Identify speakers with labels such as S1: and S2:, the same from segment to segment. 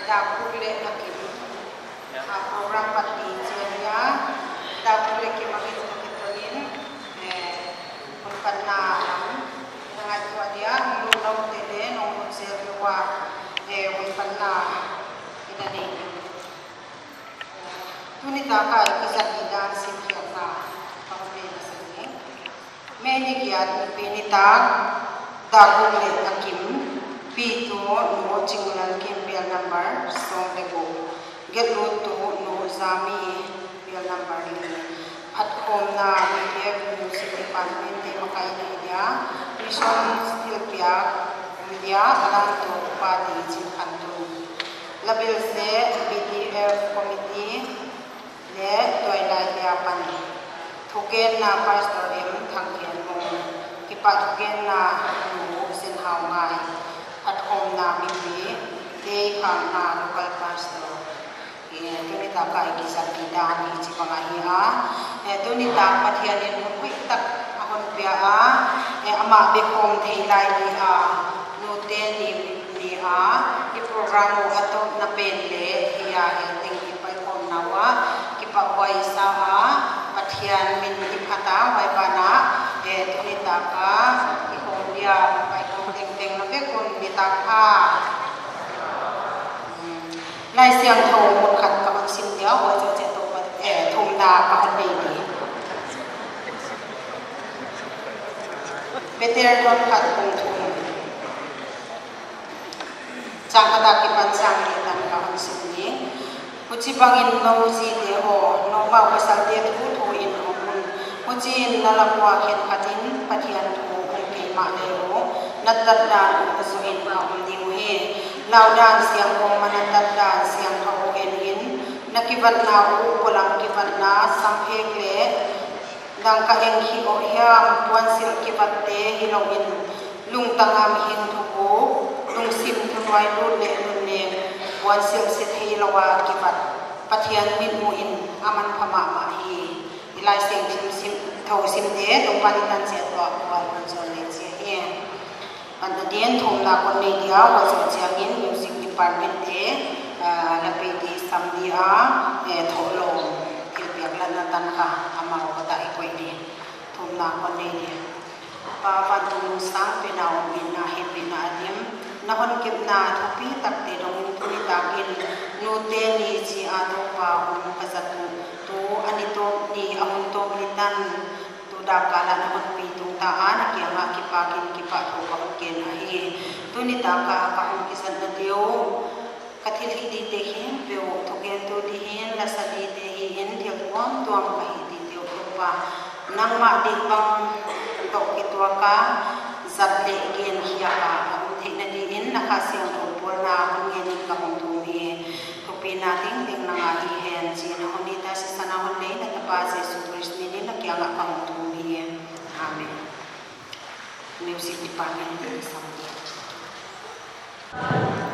S1: dapurle nakim program pati jenia dapurle ke magit kitolin pagkana nangat ko dia lulaw tele nong konserwa panna inani tunita ka isakidan simpiaka pamela sani meni gyat pinita dapurle nakim P2 no chingulan kim bill number song debo get road to no zami bill number ni at home na BDF music department de makai na dia mission still pia media alam to pati jin kanto label se BDF committee le toila dia pani thuken na pastor em thangkian mo kipa thuken na no sin hau ngai at home na mimi day kang na local pastor tunita ka ikisakida ni chipangahia tunita pathianin hukwi tak ahon pia ama bekom theilai ni note ni i program ato na penle hiya ting ipai kom nawa kipa wai sa pathian min ipata wai bana tunita ka ihom dia pai kom teng na be kon mitaka lai siang tho một khát ka bang sim dia wa cho che to pa thum da ka han be ni beter don khat kong thum chang kada ki pan sang ni tan ka han sim ni uchi bangin no ji de ho no ma wa sal de thu thu in ho mun uchi na la kwa khen khatin pathian thu kong ke ma le ho nat dat da ko so in pa um ding he lao dan siang kong manatat dan siang thau en in nakivat na u kolam kivat na samphek le dang ka eng hi o hiam tuan sil kivat te hilo in lung tangam hing thuko lung sim thwai lut le lun ne tuan sil se thei lawa kivat pathian min mu in aman phama ma hi ilai seng sim thau sim te to panitan se to wan kon so le che he anda dien thom na kon nei dia wa so chiangin music department de la pe di samdia tholo pilpiak lan tan ka amar ko ta ikoi di thom na kon nei dia pa pan tu sang pe na o bin na he bin na dim na hon kep na thupi tak te dong tu ni ta kin no te ni chi a do pa hum ka za tu ani to ni ahun to litan tu da kala na hon pi tu ta ana ki ma ki pa ko ka ken hi tunita ka hum kisan na dio kathil hi di te hin peo thoken to di hin la sa di te hi hin thil tuam tuam ka hi di dio pa nang ma di bang to ki tua ka zat le gen hiya ka thik na di in na kha siang thon pol na hon nge ni ka hum tu mi to pe na ding ding na nga hi hen ji na hon ni ta si sana hon le na ta pa Jesu Christ ni na kya nga ka hum tu mi amen music department de Samdia.
S2: Thank you.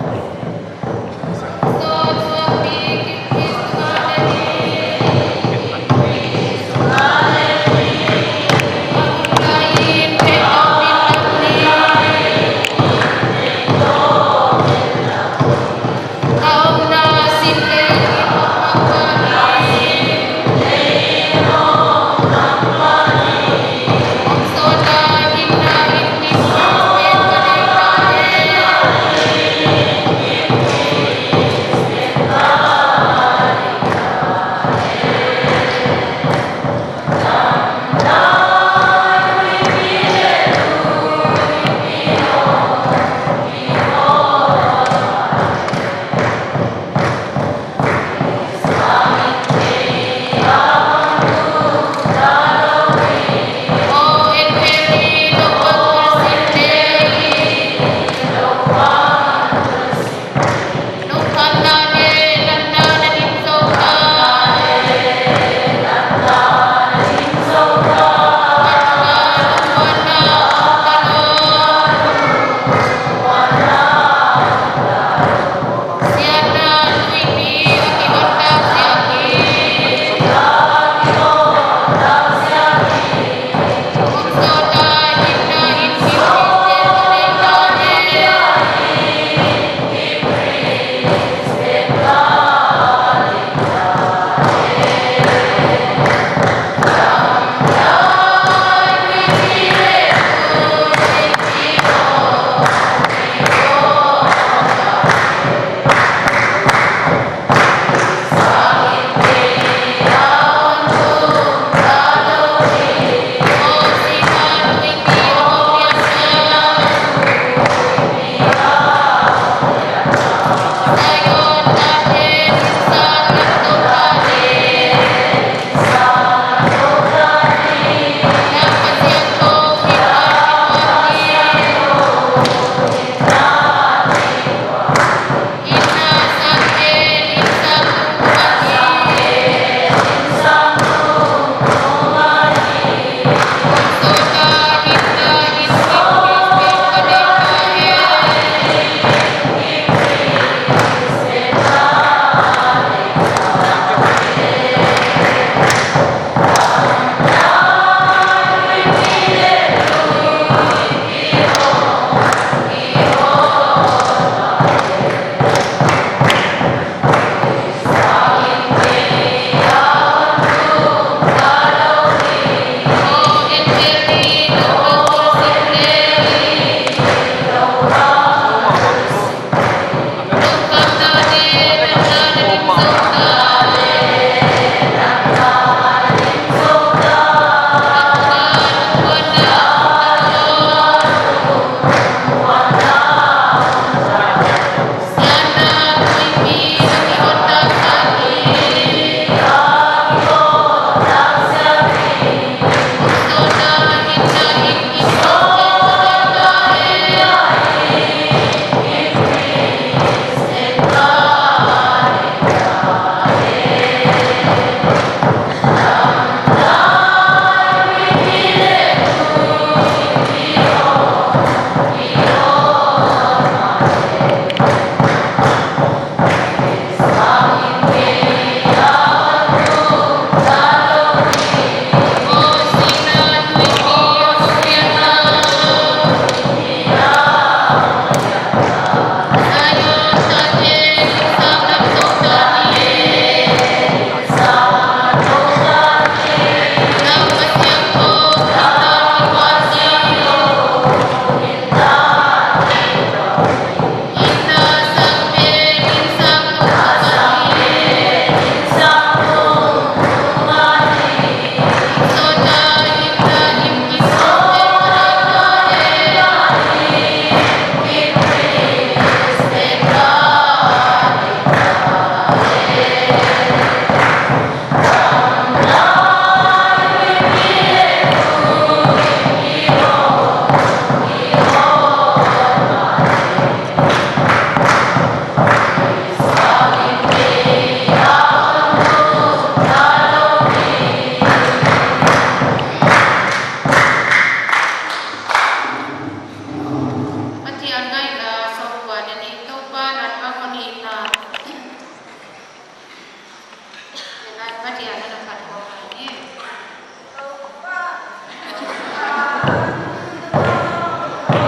S2: Hãy subscribe cho kênh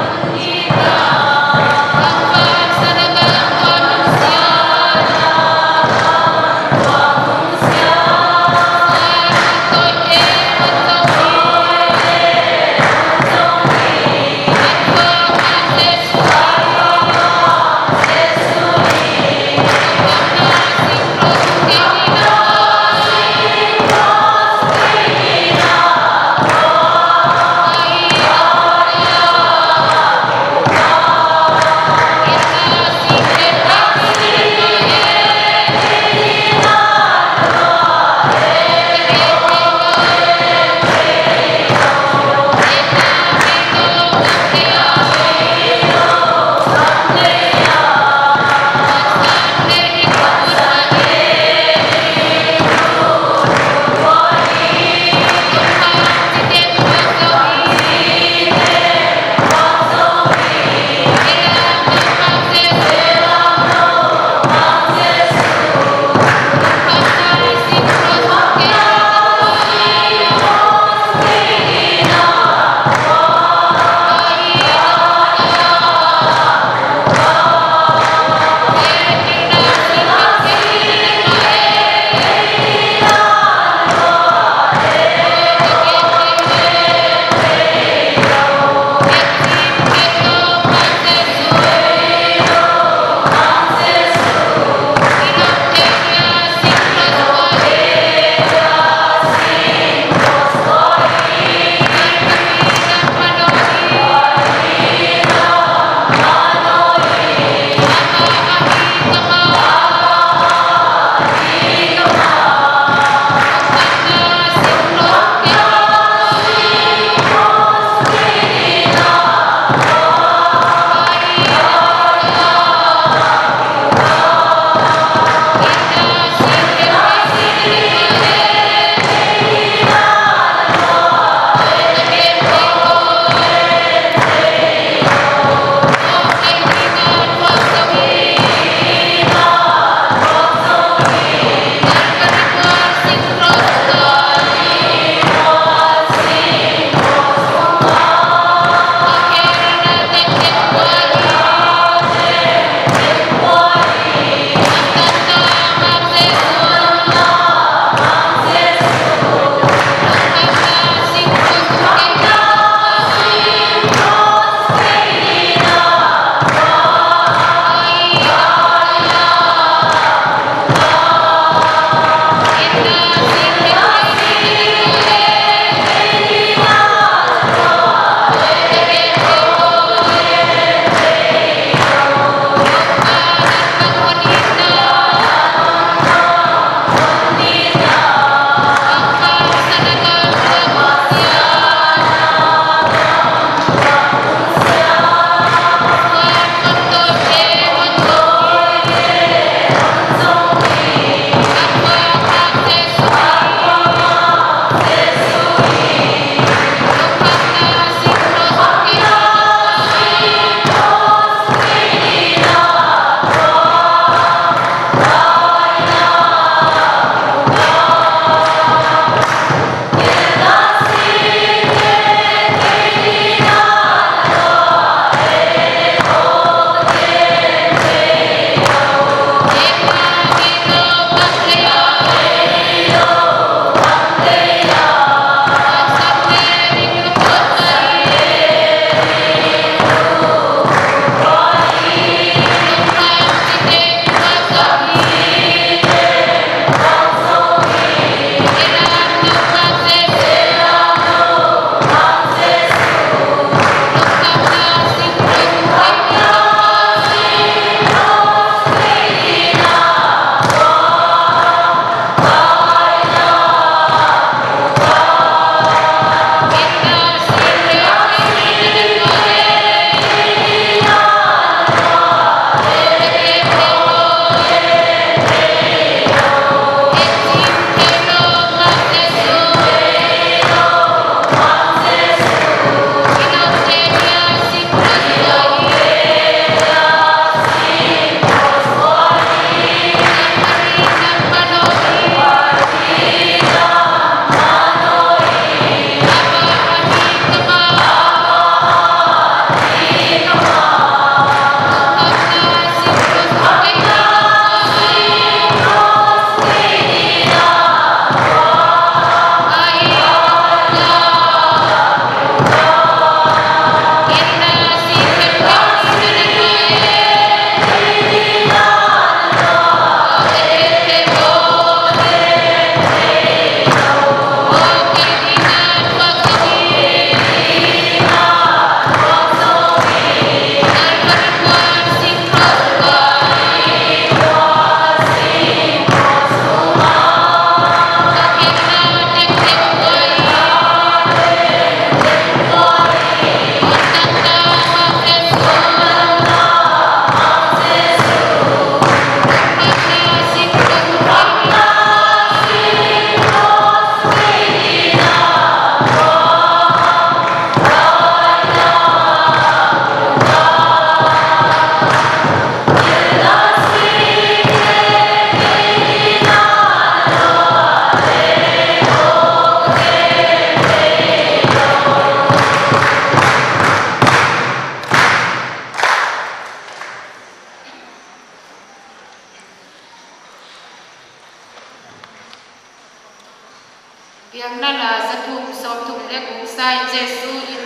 S2: Ghiền Mì Gõ để không bỏ lỡ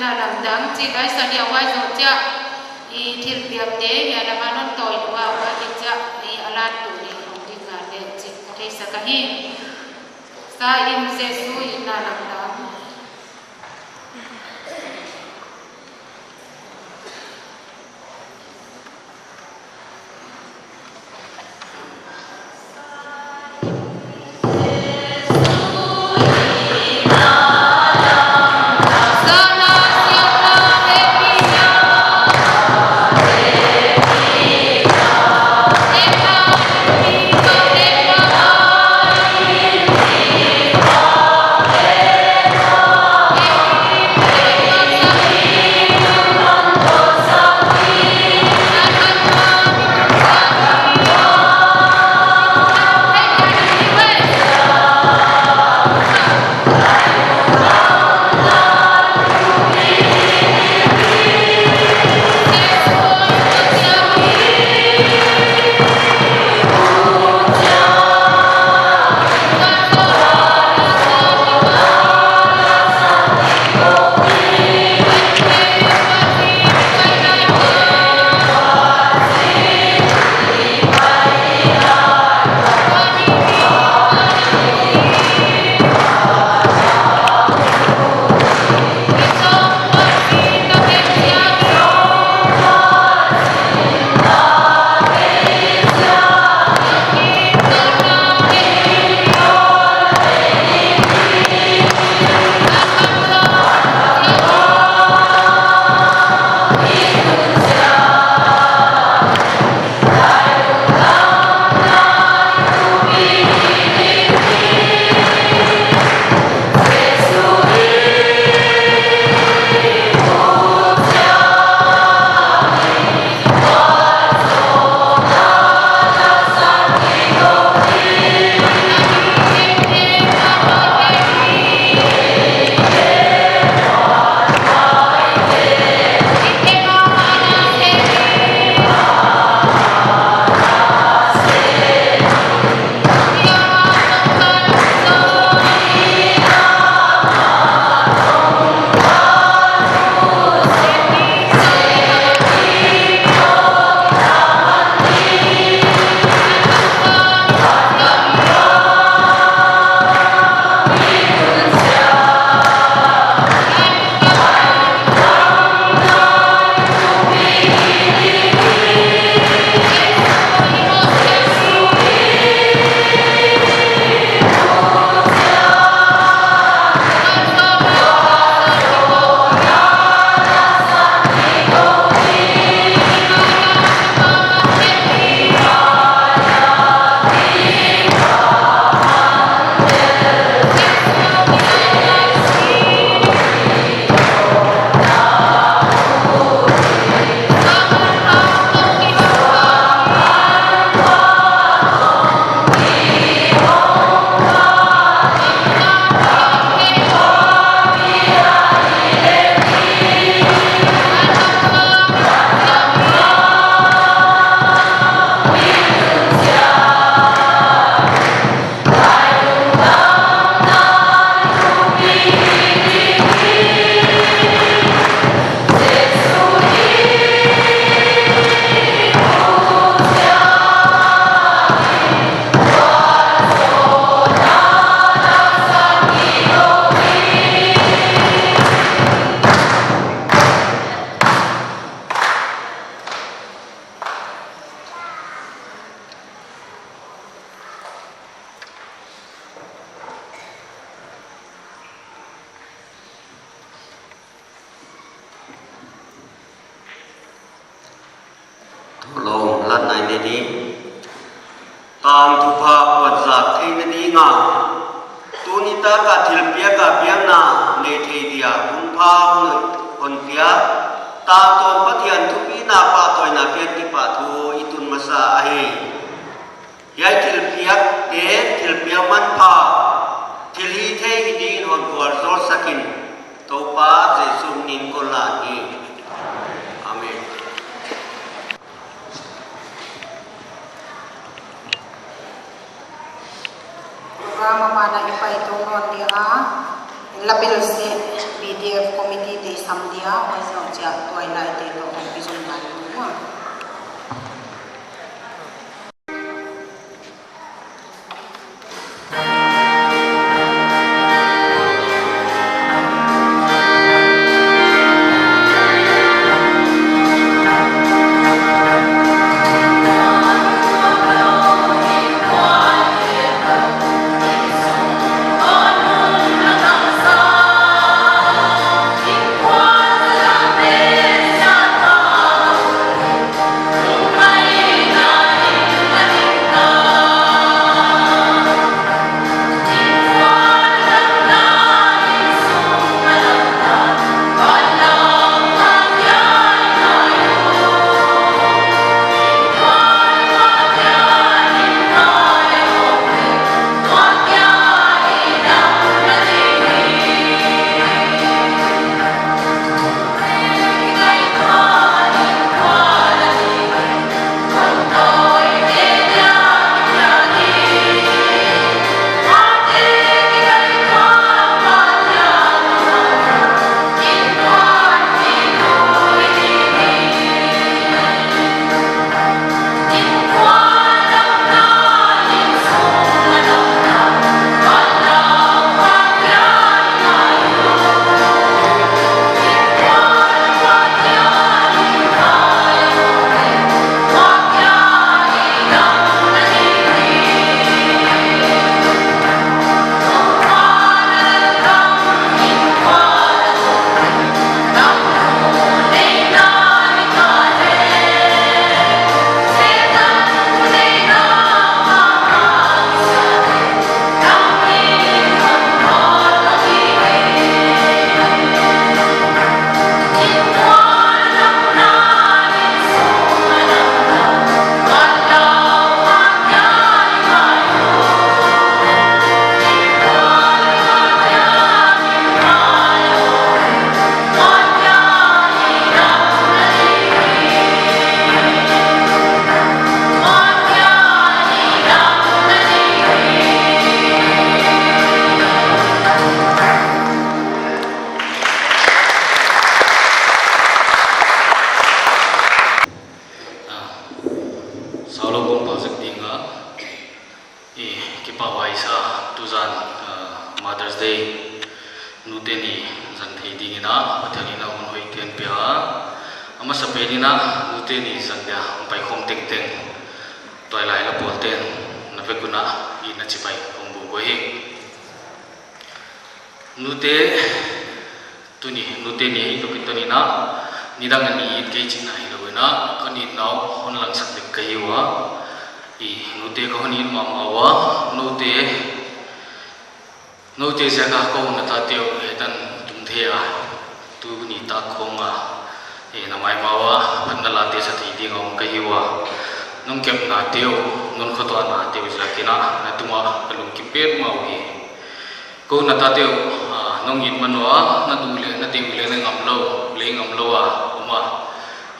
S2: na lamdang chi dai sania wai zo cha I thil piam te ya la manon toi wa wa ti cha I alat tu ni hong ti nga le chi te sa ka hi sa in se su in na lamdang
S3: lom lan nai ne ni tam thu pha kwat za thei ne ni nga tu ni ta ka thil pia ka piang na ne thei dia kun pha on pia ta ton pathian thu pi na pa toy na pe ti pa thu itun masa ai ya thil pia te thil pia man pha thil hi thei hi din hon kwal zor sakin to pa jesu nin ko la ni amen.
S1: Programa mana ipa itu non dia labil se PDF committee de sam dia wai sau cha toy lai te to pi jong ban wa
S4: Mother's Day nuteni zan thei dingina pathanina un hoi ten pia ama sapenina nuteni zangya pai khom teng teng toy lai la polten na vekuna I na chipai kombu go hi nute tuni nuteni to kitonina nidang ni ke china hi lowena kani naw honlang sak de kaiwa I nute ko ni mamawa nute jaga ko na ta teo hetan tumthea tu ni ta khonga e na mai mawa panala te sa thi ding ong kaiwa nong kem na teo non khoto na teo jakina na tuma kalung ki per mau hi ko na ta teo nong in manwa na dule na teu le ngam lo a uma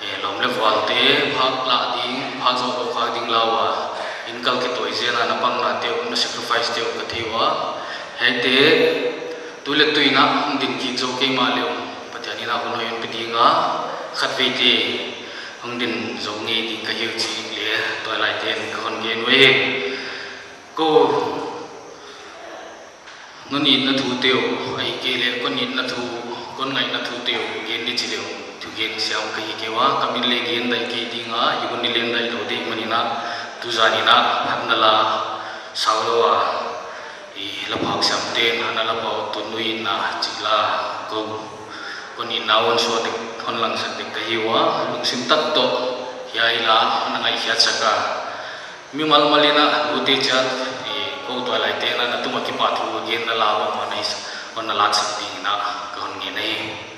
S4: e lom le wal te phak la ding phak zo ko kha ding lawa in kal ke toy jena na pang na teo na sacrifice teo ka thiwa hete tule tuina din ki zo ke ma leo patani na kono yon pedinga khatve te ang din zo nge di ka hiu chi le to lai ten kon gen we ko noni na thu teo ai ke le kon ni na thu kon ngai na thu teo gen ni chi leo thu gen siam ka hi ke wa kamin le gen dai ke dinga yugun ni len dai lo de manina tu zanina hanala sawlowa I lapang samten ana lapaw tunuin na chila ko koni nawon so de konlang sa de kahiwa lungsim tatto yaila nangai hiat saka mi malmalina luti chat ko to lai te na tuma ki pathu gen na lawa manais on na lat sak ding na kon nge nei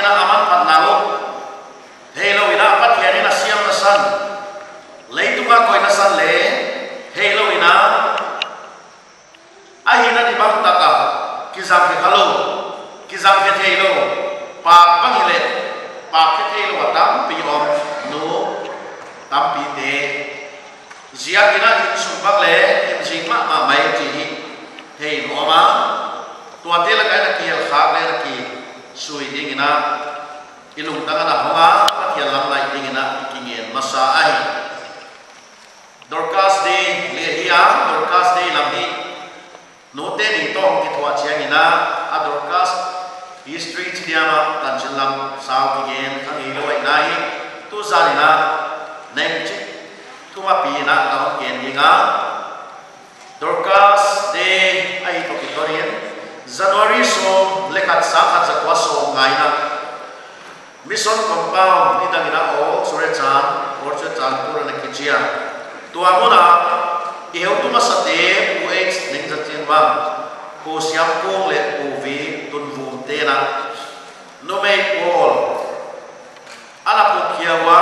S5: na aman pat nawo helo ina pat hian na siam na san leitunga koi na san le helo ina ahina di bang taka kizam ke khalo kizam ke helo pa bang hile pa ke helo atam pi om no tam pi te zia kina in sumbak le in jingma ma mai ji hei no ma tua te la kai na kiel khak le na ki sui ding ina ilung tanga na honga pathian lam lai ding ina ikingen masa ai Dorcas de le hia Dorcas de lam hi no te ni tong ki thua chiang ina a Dorcas history chidiama kanchen lam sao ki gen ang ilo ai nai tu zanina nem chi tuma pi na ka gen dinga Dorcas de ai to Victorian January so lekat sa khat zakwa so ngai na mission compound ni dangina o sore chan orchard chan pura na kichia tua mona ihau tu masate UH ning jatin ba ko siam kong le UV tun vum te na no me pol ala pu kiawa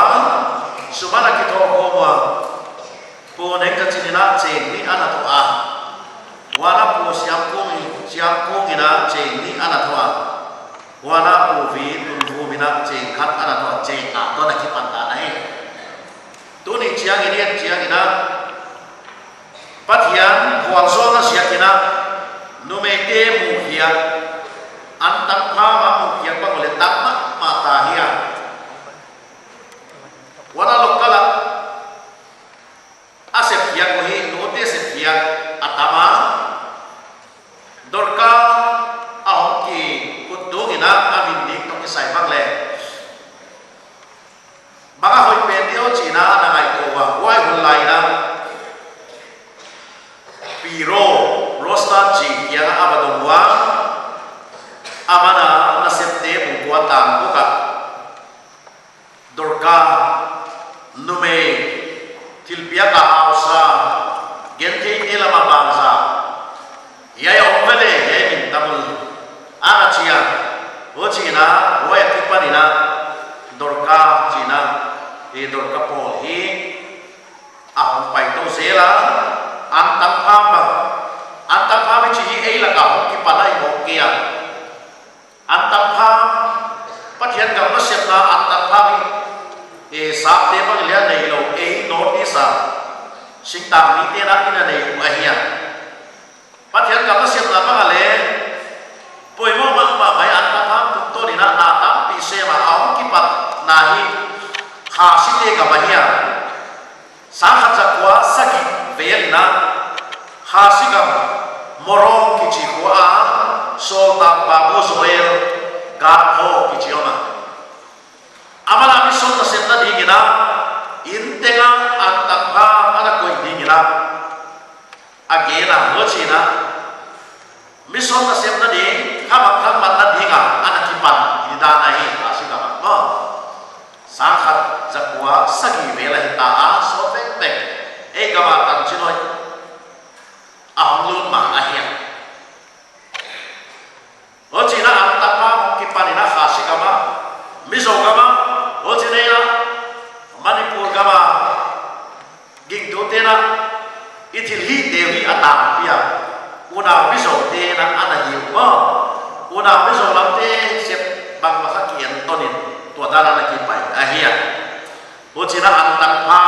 S5: sumana ki to ko wa ko ning jatin na cheng ni ana to a wana pu siam kong ina cheng ni ana to a wana UV tun vum ina cheng khat ana to cheng a to na ki panta nai tu ni chiang ina pathian huangzo na siakina numete muhia antak ma muhia pa ole takma mata hia wana lokala asep hia ko hi note se hia atama dorka ahon ki kudugina amin dik to kisai bagle baka hoi pendio china na ngai ko wa wai hulai na piro rosta ji yang abadongwa amana nasepte bukwa tang buka dorka nume tilpia ka hausa gente ila mabangsa ya omvele he min tamul ana chia ochina wai tipanina dorka china e dorka pol hi ahon pai to zela antam pham chi hi ei la ka ki palai ho kia antam pham pathian gam na sep na antam pham e sa te bang lia nei lo ei notice a siktam ni te na ina nei u ahia pathian gam na sep na ba le poimo ma mai antam pham tu to ni na tam pi se ma aw ki pat na hi ha si te ga bahia sa khat zakwa sagi velna hasigam morong kichi hua solta babu zoel gat ho kichi ona amala mi solta septa dingina intenga antapha ana koi dingina agena hochina mi solta septa ding khamak khamat na dinga ana kipan idana hi hasigam ma sakhat zakwa sagi vela hita a so tek tek e gama tan chinoi ahong lun ma ahia ochina antapa kipanina khasi kama mizo kama ochina manipur kama gingdo tena itil hi dewi atam pia una mizo tena ana hiu ma una mizo lamte sep bang masakian tonin tuadana na kipai ahia ochina antapa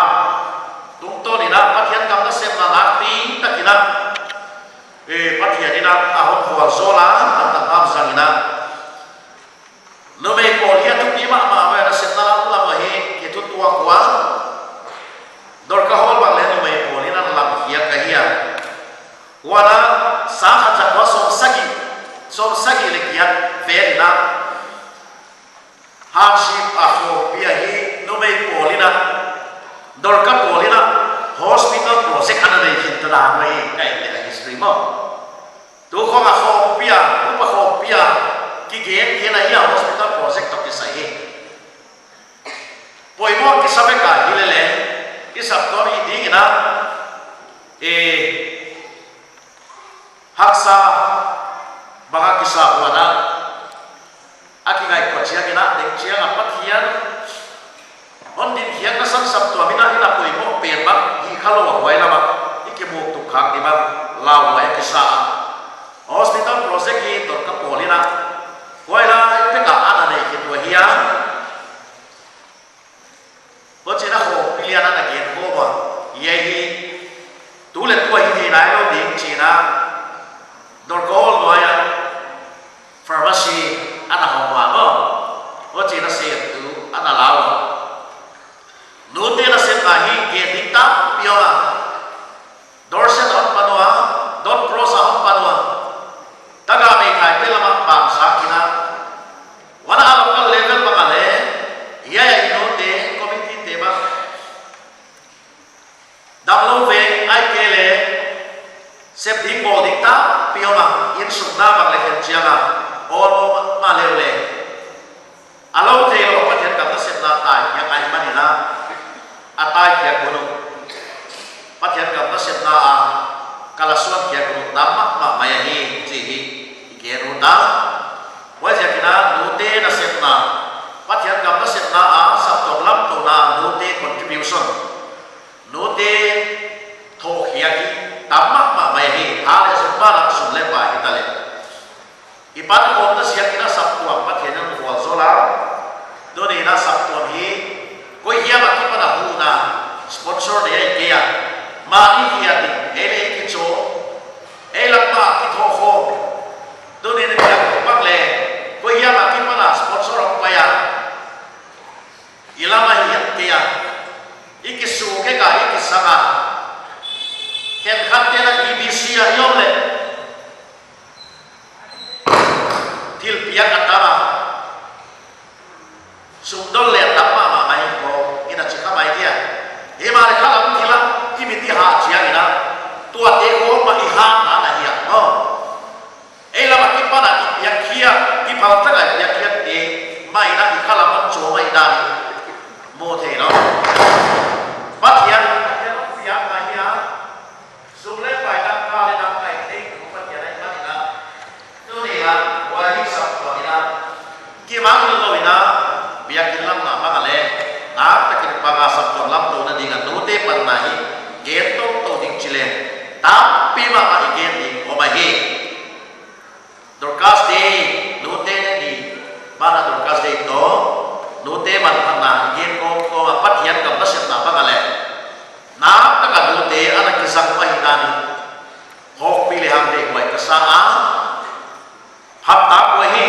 S5: tungtonina pathian kamna sep na lakti takina pathian ina ahon huazola antam ham sangina no me polia tu kima ma wa na setna la ma he ke tu tua kwa dorka hol ba le no me polina na la hia ka hia wala sa ha ja ko som sagi le kia verina hardship afo pia hi no me polina dorka polina hospital project ana dei hintara mai kai le history mo tu ko ma kho pia upa kho pia ki ge na ya hospital project to ki sai poi mo ki sabe ka hilele ki sab to ri ding na haksa baga kisa wana aki ngai ko chia kina ding chia nga pathian on din hian na san sap to mina ina poi mo pen ba hi khalo hoi lama ikemu tu khak di ba law wa kisa hospital project hi to ka polina hoi la pe ka ana nei ki to hiya bo chena ho piliana na gen ho ba ye hi tu le to hi nai lo ding china dor ko lo ya pharmacy ana ho wa mo bo chena se tu ana law Nute na set nahi ge dikta piwa dorset on panwa dot prosa on panwa taga me kai pelama bang sakina wana local level pangale ya inote committee tema damlo ve ai kele sep ding bo dikta piwa in sukna bang le chianga or ma leule alo thelo pathen ka set na tai yang ai manina atai kia gunung pathian kam nasib na kalasuan kia gunung damak ma mayahi jihi ikeru na wajah kina nute nasib na pathian kam nasib na sabtom lam to na nute contribution nute thohiaki damak ma mayahi hale sebarak sunle pa hitale ipan ko na siya kina sabtuam pathian ang fual zola doni na sabtuam hi koi hiya baki pada huna sponsor dia kia mani hiya di ele kicho elak ma kitho ho doni ne kia pakle koi hiya baki pada sponsor ang paya ilama hiya kia ikisu ke ka ikisanga ken khatte na ibc ya yomle til pia katama sumdol le tama ma mai ko ina chika mai dia e mare khala thila imiti ha chia ina tua te ko ma iha na na hia no e la ma ki pa na ki ya khia ki phal ta ga ya khia te mai na ki khala ma cho mai da mo the no pat hian ya ma hia sumle pai da ka le da kai te ko pat ya nai ma ina tu ni la wa hi sap ko ina ki ma lo ina biakin lam na makale na takin paga sabto lam to na dinga nute pannahi geto to ding chile tapi ma ma igen di obahi dorkas de nute ni bana dorkas de to nute man panna igen ko ma pathian kam nasib na makale na taka nute ana kisang mahidani hok pilihan de ko kasaa hapta ko hi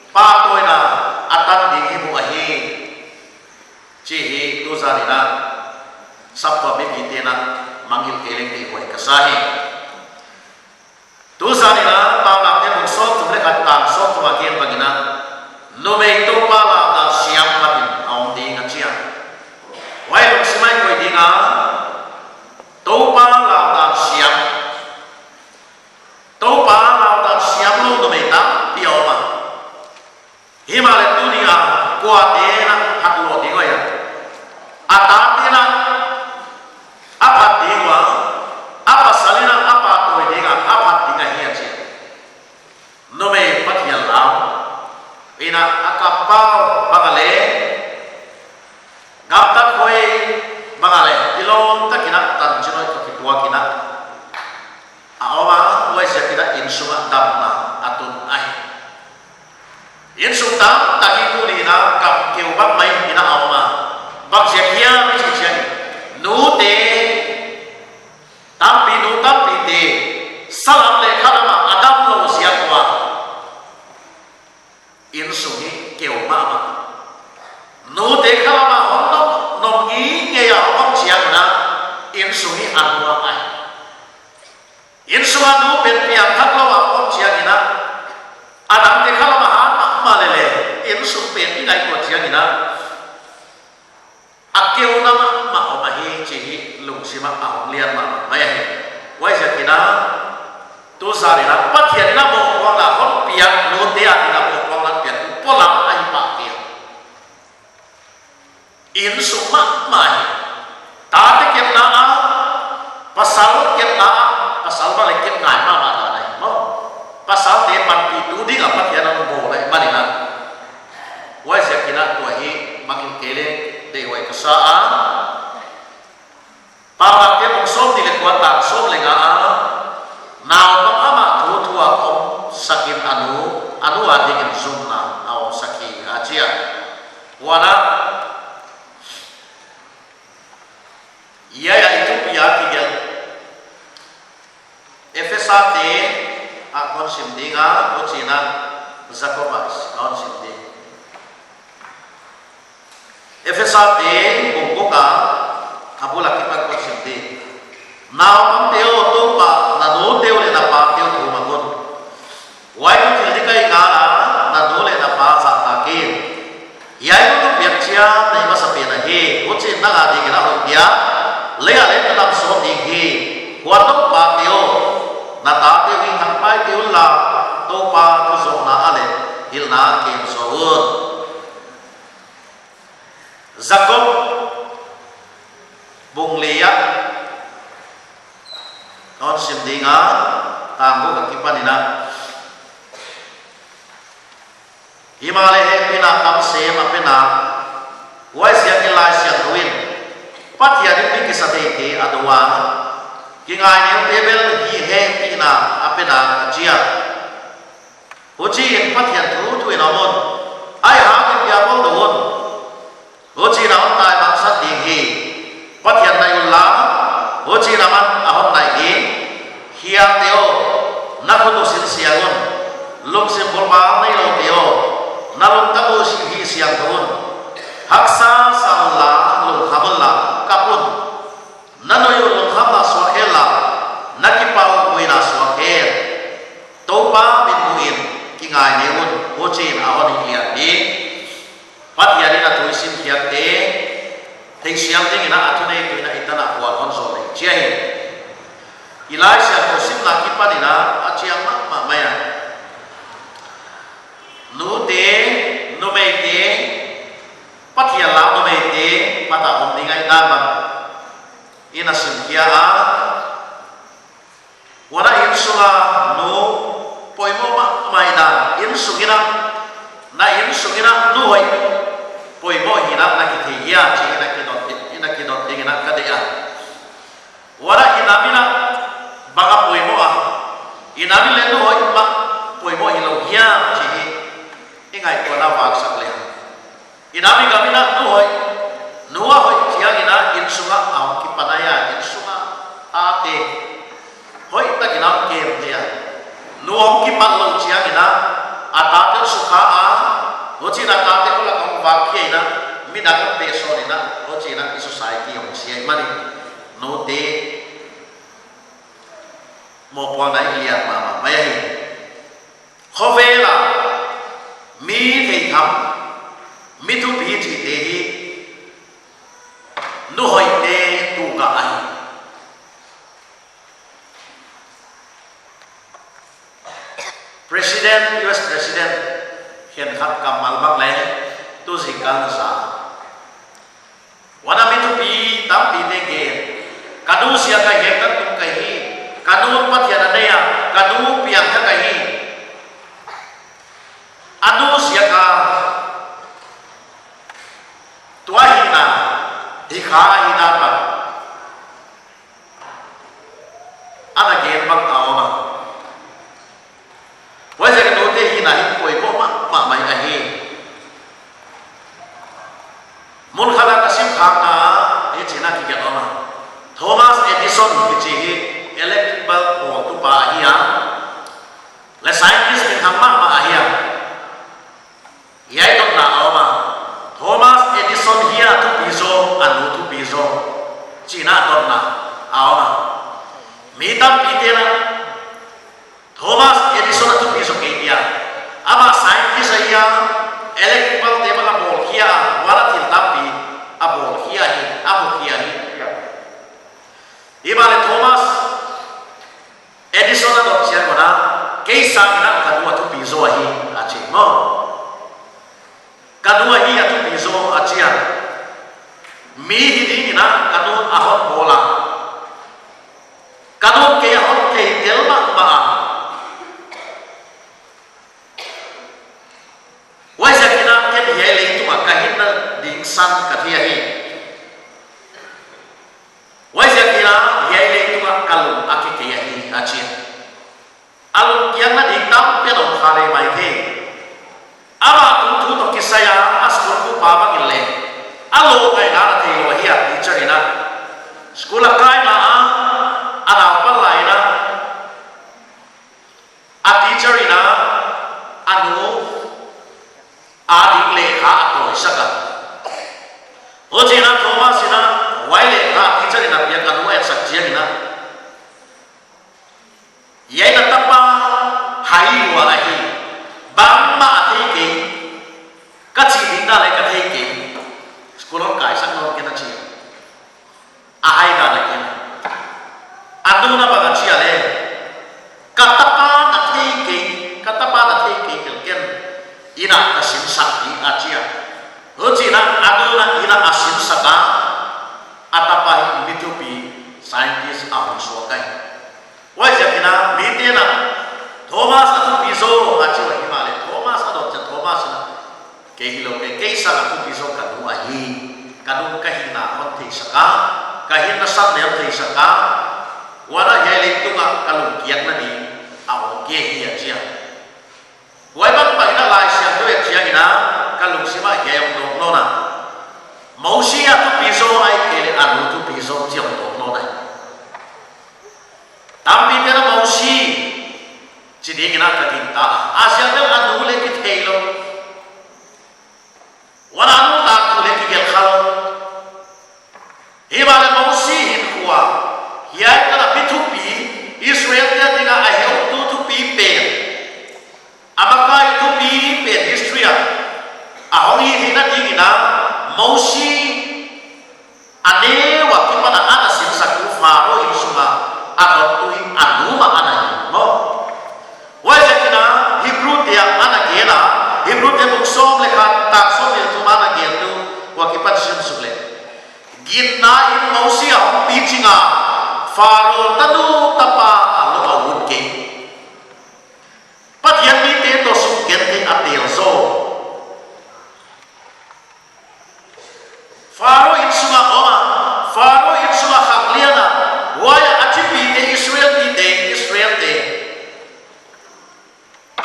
S5: pa toy na atan di ibu ahi cihi tu zarina sabto be kitena manggil keleng di wai kasahi tu zarina tawang te muso tumle katan so tu bagian bagina nume itu pala da siam patin aum di ngachia wai luk simai koi dinga tu pala da siam lu nume ta pioma Himalayat dunia kuatena haklo dingo ya. Atatena apa dingo apa salina apa toy dinga apa dinga hiya sih. Nome patial lam ina akapau bangale gaptat koi bangale ilon takina tanjino kakitua kina awa wai sakina insuma damna atun ai yen sukta tagi tu ni na kap keu bak mai ina awma bak sekia mi sian nu te tapi te salam le khalama adam lo siatwa in sungi keu mama nu te khalama honno nom gi nge ya om sian na in sungi anwa ai in suanu ben pian thak lo om sian ina adam te khalama malele in supen inai ko chiang ina akeu nama ma omahi chihi lungsima ahom lian ma maya wai jakina tu sarina pathian na mo wala hon piak no te atina mo wala piak polam ai pa kia in suma mai ta te kem na pasal kem na pasal ba le kem ngai ma ma nai mo pasal te pan pi tu ding apa kia na mo lai manina makin kele de wai kasa a para ke som ni le kwa ta som le nga a naw pam ama thu thua om sakin anu ading zum na aw saki ajia wana ya itu ya tigel efesa te a kon simdinga o china zakobas kon simding efesa te bongkoka abula kipat kon simding naw pam teo to pa na no teo le na pa teo thu magon wai ko thil dikai ngala na no le na pa sa ta ke ya itu biak chia nei ma sa pe na he o chin na ga de na ho dia le ale ta lam so di he wa no pa teo na ta te wi thang pai teo la to pa to zo na ale hil na ke so won Jacob bung leya non simdinga tanggo ka kipanina himale he pina kam se ma pina wai sia ki lai sia duin patia di ki sa te ke adwa ki ngai ne tebel hi he pina apena jia hoji en patia thu thu na mon ai ha ki pia bol do won hoji na on tai bang sa ding hi patia nai ulla hoji na man ahon nai hi hia teo na photo sin siagon lung sim bol ba nai lo teo na lung ta bo si hi siang thon haksa saula lung khamala kapun nanoyo lung khamla so hela nakipau buina so her topa bin buin kingai ne un hochin ahon hi ni pat ya na tu sim kiat te thing siam ting na athune tu na itana hwa on so le chia hi Elisha ko sim na kipanina achiang ma maya nu te nu mei te pathia la nu mei te pata om dingai na bang ina sim kia a wana in sunga nu poimo ma mai na in sungina na in sungina nu hoi poimo hina na ki the ya chi ina ki dot ding na ka de a wana ina mina baga poimo a ina mi le nu hoi ma poimo hilo ya chi ingai ko na wak sak le inami gamina nu hoi nuwa hoi chia ina in sunga aw ki panaya in sunga a te hoi ta gina ke dia nuwa ki pan lo chia ina ata te sukha a hochi na ta te ko la ko wak ke ina mi da ko pe so ni na hochi na ki society om sia mani no te mo po na ia mama maya hi khovela mi thei tham mi tu bi chi te hi nu hoi te tu ka ai president US president hian khat kamal bang le tu zikal sa wana mi tu bi tam bi te ge kadu sia ka he ka tu ka hi kadu pathian na ya kadu piang ka hi anu siaka tua hina dikha hina ba ana gen bang awma wajah ke note hina hi koi ko ma mai a hi mun khala kasim khanga e china ki ga ma Thomas Edison ki chi hi electric bulb ko tu pa hi ya la scientist ki thamma ma a hi ya yai dot na awma Thomas Edison hia tu pizo anu tu pizo China dot na awma mitam pitera Thomas Edison tu pizo ke dia ama scientist hia electrical table bol hia wala til tapi abol hia hi abu hia hi ibale Thomas Edison dot sia gona ke sang na kadua tu pizo hi achi mo kadua hi atu pizo achia mi hidi ina kadu ahot bola kadu ke ahot ke delma ba wajah kina ke hele tu makahin na ding san ka thia hi wai ja kira ye le tu kalum akike ya hi achin alum kiang na dik tam pe dom khare mai the ama tu thu to kisaya askul ku pa bang le alo kai na the lo hi a teacher ina school a kai na ana pa lai na a teacher ina anu a dik le kha to saka ho jina thomas ina wai le kha teacher ina pia kanu ya sak jian ina ye na tapa hai wa la hi bam ma thei ke ka chi din da le ka thei ke school kai sang no ke na chi a hai da le ke adu na ba ga chi ale ka tapa na thei ke ke ken ina ka sim sak di a chi a ho chi na adu na ina a sim saka atapa hi tu pi scientist a hon so kai wai ja kina mi te na Thomas atu piso achi wa himale Thomas ado cha Thomas na ke hilo ke sa atu piso ka nu ahi kanu ka hina hon thei saka ka hina sat ne thei saka wala ye le tu nga kalum kiat na ni aw ke hi achia wai bang pa ina lai sia do achia ina kalum sima ye yong dok no na mau si atu piso ai ke le anu tu piso jiong dok no na tambi tera mau si jadi kena katinta Asia tu anu le kithelo wana anu tak tu le kigel khalo himale mausi hin huwa hiai kana bitupi Israel dia tinga aheu tu pi pe amaka itu pi pe history ahongi hina dingina mausi ane waktu pada ana sin saku faro insuma atau tu anu ma ana mo wai sekina Hebrew dia mana gela Hebrew dia buksom lekha tak som dia tu mana gel tu wakipat sim sule gitna in mausia hom pichinga faro tanu tapa alo awut ke pathian ni te to su gen te atel so faro in suma oma faro in suma khagliana waya achipi te Israel te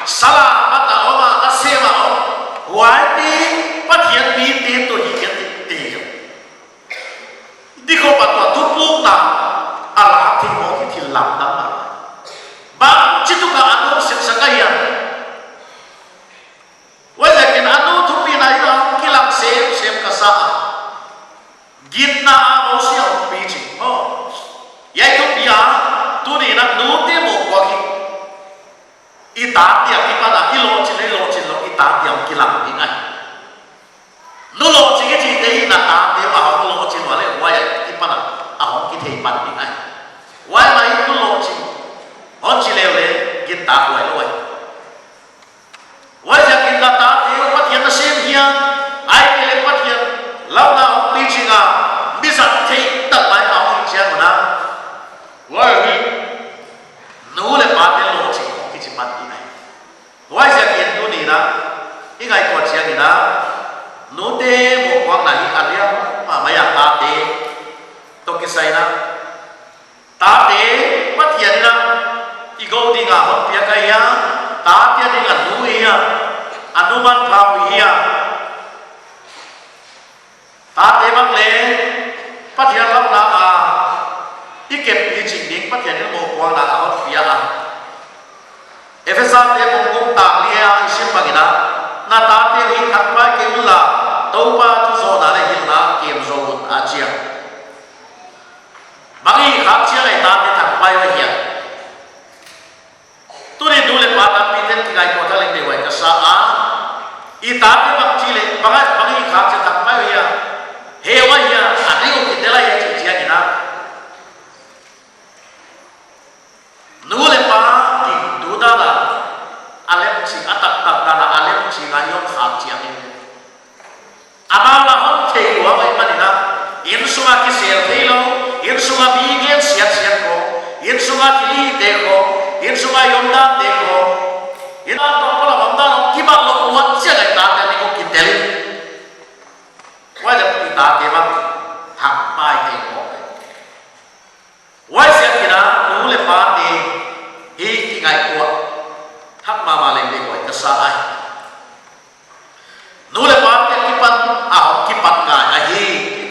S5: sala bata oma asema o wati pathian mi te to hi ke te dikho patwa tu puk na ala thi mo ki thil lam na ba chitu ka anu sik sakaya wala ken anu tu pi na yo kilang sem ka sa gitna mo sia pi chi mo ya tu pia tu ni na nu te mo kwa ki ita dia ki pada ilo chin lo ita dia ki lam ni ai lu lo chi ki te na ta dia ma ho lo chin wa le wa ya ki pada a ho ki thei pan ni ai wa mai lu lo chi hon chi le gita wa lo wa ja ki la ta dia pathian na sem hia ai ke le pathian lau na pi chi nga bi sa thei ta mai a ho chi na wa hi nu le pa te lo chi ki chi pan ni ai wai ja ki tu ni na ingai ko chi ni na nu te mo kwang na hi alia ma ma ya ta te to ki sai na ta te pathian na i go di nga ho pia kai ya ta te di nga nu ya anuman phau ya ta te bang le pathian lau na a ikep pi ching ding pathian mo kwang na ho pia a Efesan te kong ta lia isim bagina na ta te ri khat pa ke ulla to pa tu zo na le hin na kem zo un a chia bangi khat chia lai ta te thak pai wa hiya tu ni du le pa ta pi ten kai ko ta le de wa ka sa a i ta te bak chi le bangi khat chia thak pai wa hiya he wa hiya adi ko ki de la ya chi chia ina nu le pa ki du da la alem chi atak tak da la alem chi ga yom khat chia ni amala hon thei wa mai manina in sunga ki sel thelo in sunga bi gen siat ko in sunga ki de ko in sunga yom da de ko in a to la bam da ki ba lo wa chia ga ta ni ko ki tel wa ta ke ma hak pai ke mo wai sia kina nu le pa ti hi ki ngai ko hak ma ma le le ko ka sa ai nu le pa ke ki pan a ki pat ga a hi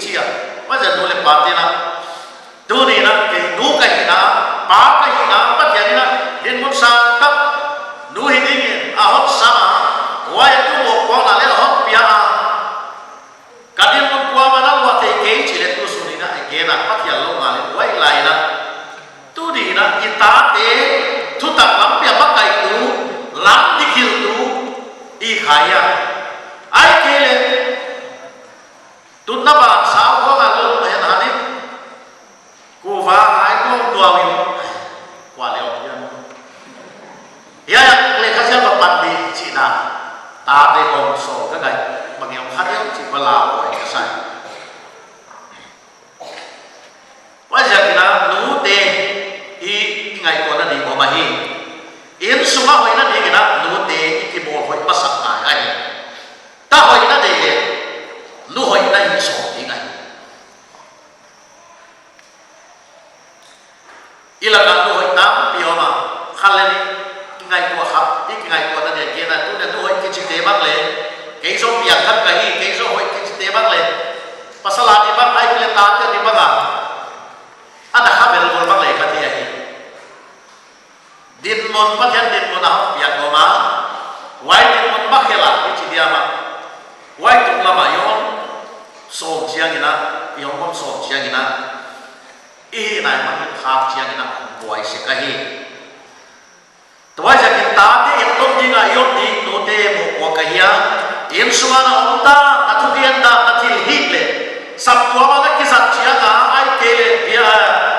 S5: chia ma ja nu le pa te na tu ni na ke nu ka hi na pa ka hi na pa ya ni na din mo sa ka nu hi ni a hot sa ma wai tu mo ko na le hot pia kadin mo ko ma na wa te ke chi le tu su ni na ke na pa ya lo ma le wai lai na tu ni na ita te tu ta lam pia ba kai tu lam di khil tu i khaya ai ke le tu na ba sa ko ga lo he na ni ku va ai ko tua wi kwa le ya le kha sia ba pan di chi na ta de ko so ka gai bang yong kha yong chi ba la ko ka sai wa ja kina nu te i ngai ko na di ko ma hi in suma hoi na di kina nu te i ki bo hoi pa sak ngai ai ta hoi na de le nu hoi na hi so di ngai ila ka nu hoi ta pi o ma khal le ni ngai ko khap i ngai ko na de ke na tu na nu hoi ki chi te bak le ke so piang khat ka hi ke so hoi ki chi te bak le pasala di bak ai le ta te di bak ada khabel bol bak le ka ti ai din mon pathian din mon ha piang ko ma wai din mon bak hela ki chi dia ma wai tu lama yon so chiang ina yon mon so chiang ina i nai ma ni khap chiang ina wai se ka hi to wai ja kin ta te in tom ding a yon ding no te mo ko ka hiya in suana onta atu kian da atil hik le sab tua ma ki sat chia ga ai ke le bia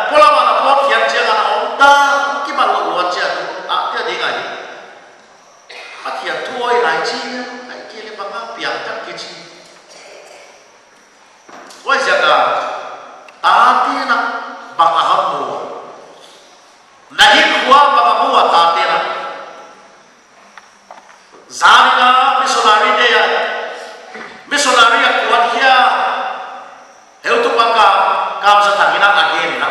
S5: pola ma na pot hian chia ga na onta ki ba lo lo chia ta te ding ai pathia tuoi lai chi ai ke le ba ma piang tak ki chi wai ja ga ta ti na ba ga ha mo nahi khua ba ba mo ta te na zalina missionary de ya missionary ya kuat hiya heu tu paka kam sa thangina again na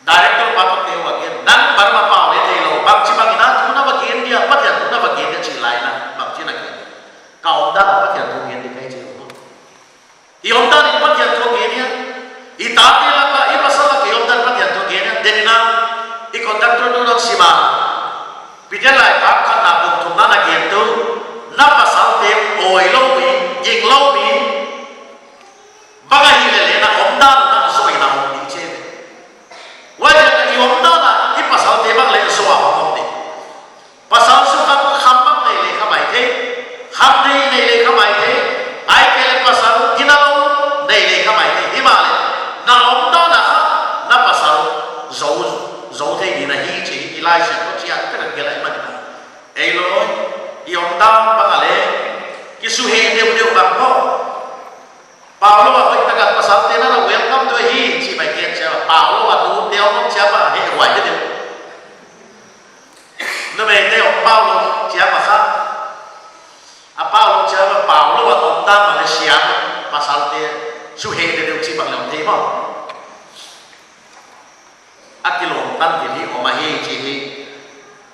S5: director papa te wa again dan barma pa le te lo bak chi bagina tu na ba gen dia pat ya tu na ba gen dia chi lai na bak chi na gen ka om da pat ya tu gen di kai chi lo i om da ni pat ya tu gen ya i ta te la ka i pasala ke om da pat ya tu gen ya denina i conductor do not sima pijalai ka khan na bum thum na gen tu na pasal te oi lo bi jing lo bi baga hi le na om da na so ina om ni che wa ja ka i om da na i pasal te bak le so a om ni pasal su ka kham bak le kha bai the kham nei le kha bai the ai ke le pasal ginalo nei le kha bai the hi ma le na om da na kha na pasal zo the ni na hi che i lai se ko chia ka ke lai ma ei lo i om da ba le ki su he de ba ko Paulo wa hoi takat pasal tena na welcome to hi chi bai ke cha Paulo wa tu teo no cha ba he wa de de no me teo Paulo cha ba sa a Paulo cha ba Paulo wa tom ta Malaysia pasal te su he de chi ba le te mo akilo tan ke hi o ma hi chi hi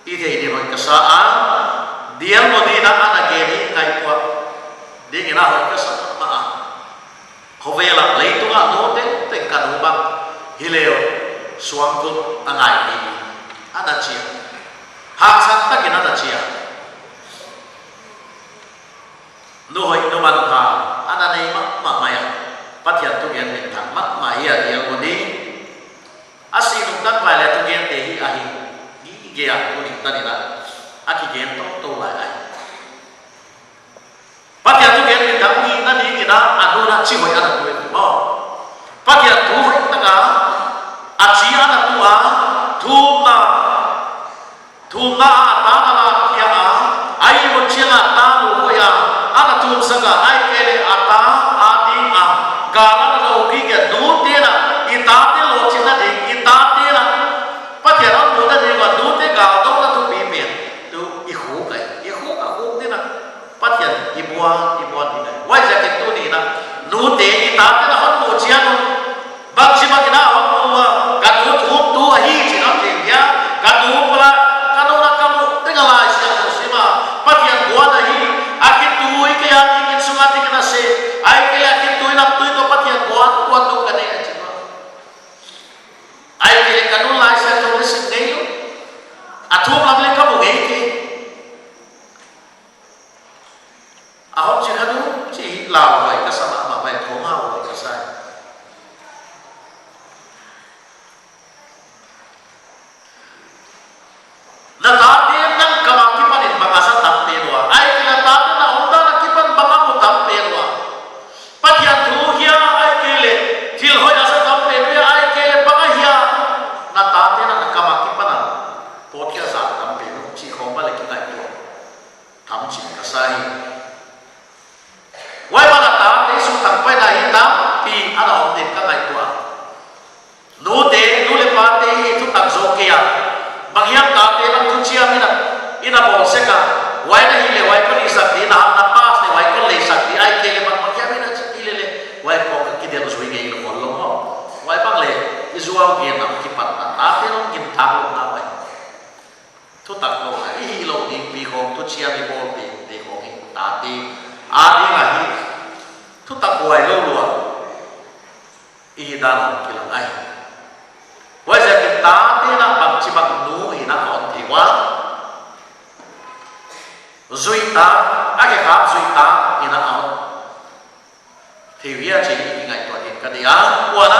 S5: i de de hoi ka sa a dia mo di na ana ke ni kai ko de ina hoi ka sa ma a hovela leitu ga no te ka no ba hileo suang ku angai ni ana chia ha san ta ke na da chia no hoi no man ha ana nei ma ma ya pathian tu gen ni thang ma ya dia ko ni asi nu tan vai le tu gen te hi a hi gi ge a ko ni ta ni na aki gen to lai ai pathian tu gen ni thang ni na ni ki na anu na chi hoi ana tu mo pathian tu hoi ta ga a chi ana tu a thu na ta na kia a ai mo chi na ta lu ho ya ana tu sa ga ai ke le a ta a di a ga na lo ki ge du te na i ta te lo chi na de i ta te na pathian na mu na de ga du te ga do na tu bi me tu i hu ka hu te na pathian i bua di na wai ja ke tu ni na ahon chỉ khanu chỉ lao vậy cái sao mà vậy thốn hao vậy cái sai na ta dia nang kama kipanin bangasa tampe doa ai kila ta na onda na kipan bangamu tampe doa patian tu hia ai kile til hoi asa tampe doa ai kile bangahia na ta dia na kama kipana potia sa tampe no chi khom ba le kinai to tham chi ka sai wai ba na ta te su thang pai na hi tam pi ana om den ka ngai to nu te nu le pa te hi tu tak zo ke ya Bangyang kate ng tutsiya ina bolseka why na hile why ko isak di na pas ni why ko le isak di ay kele bang magya mina ilele why ko kidelo swinge ino kollo mo why bang le izuaw gen ang kipat na ate nung gintalo na why to taklo na ihilo ni bihong tutsiya ni bol di ko ni tate adi nga hi to taklo ay lolo ihidan kilang ay why sa tate na bang nu ina on tiwa zuita ake ka zuita ina on tiwia chi ngai to in ka dia wala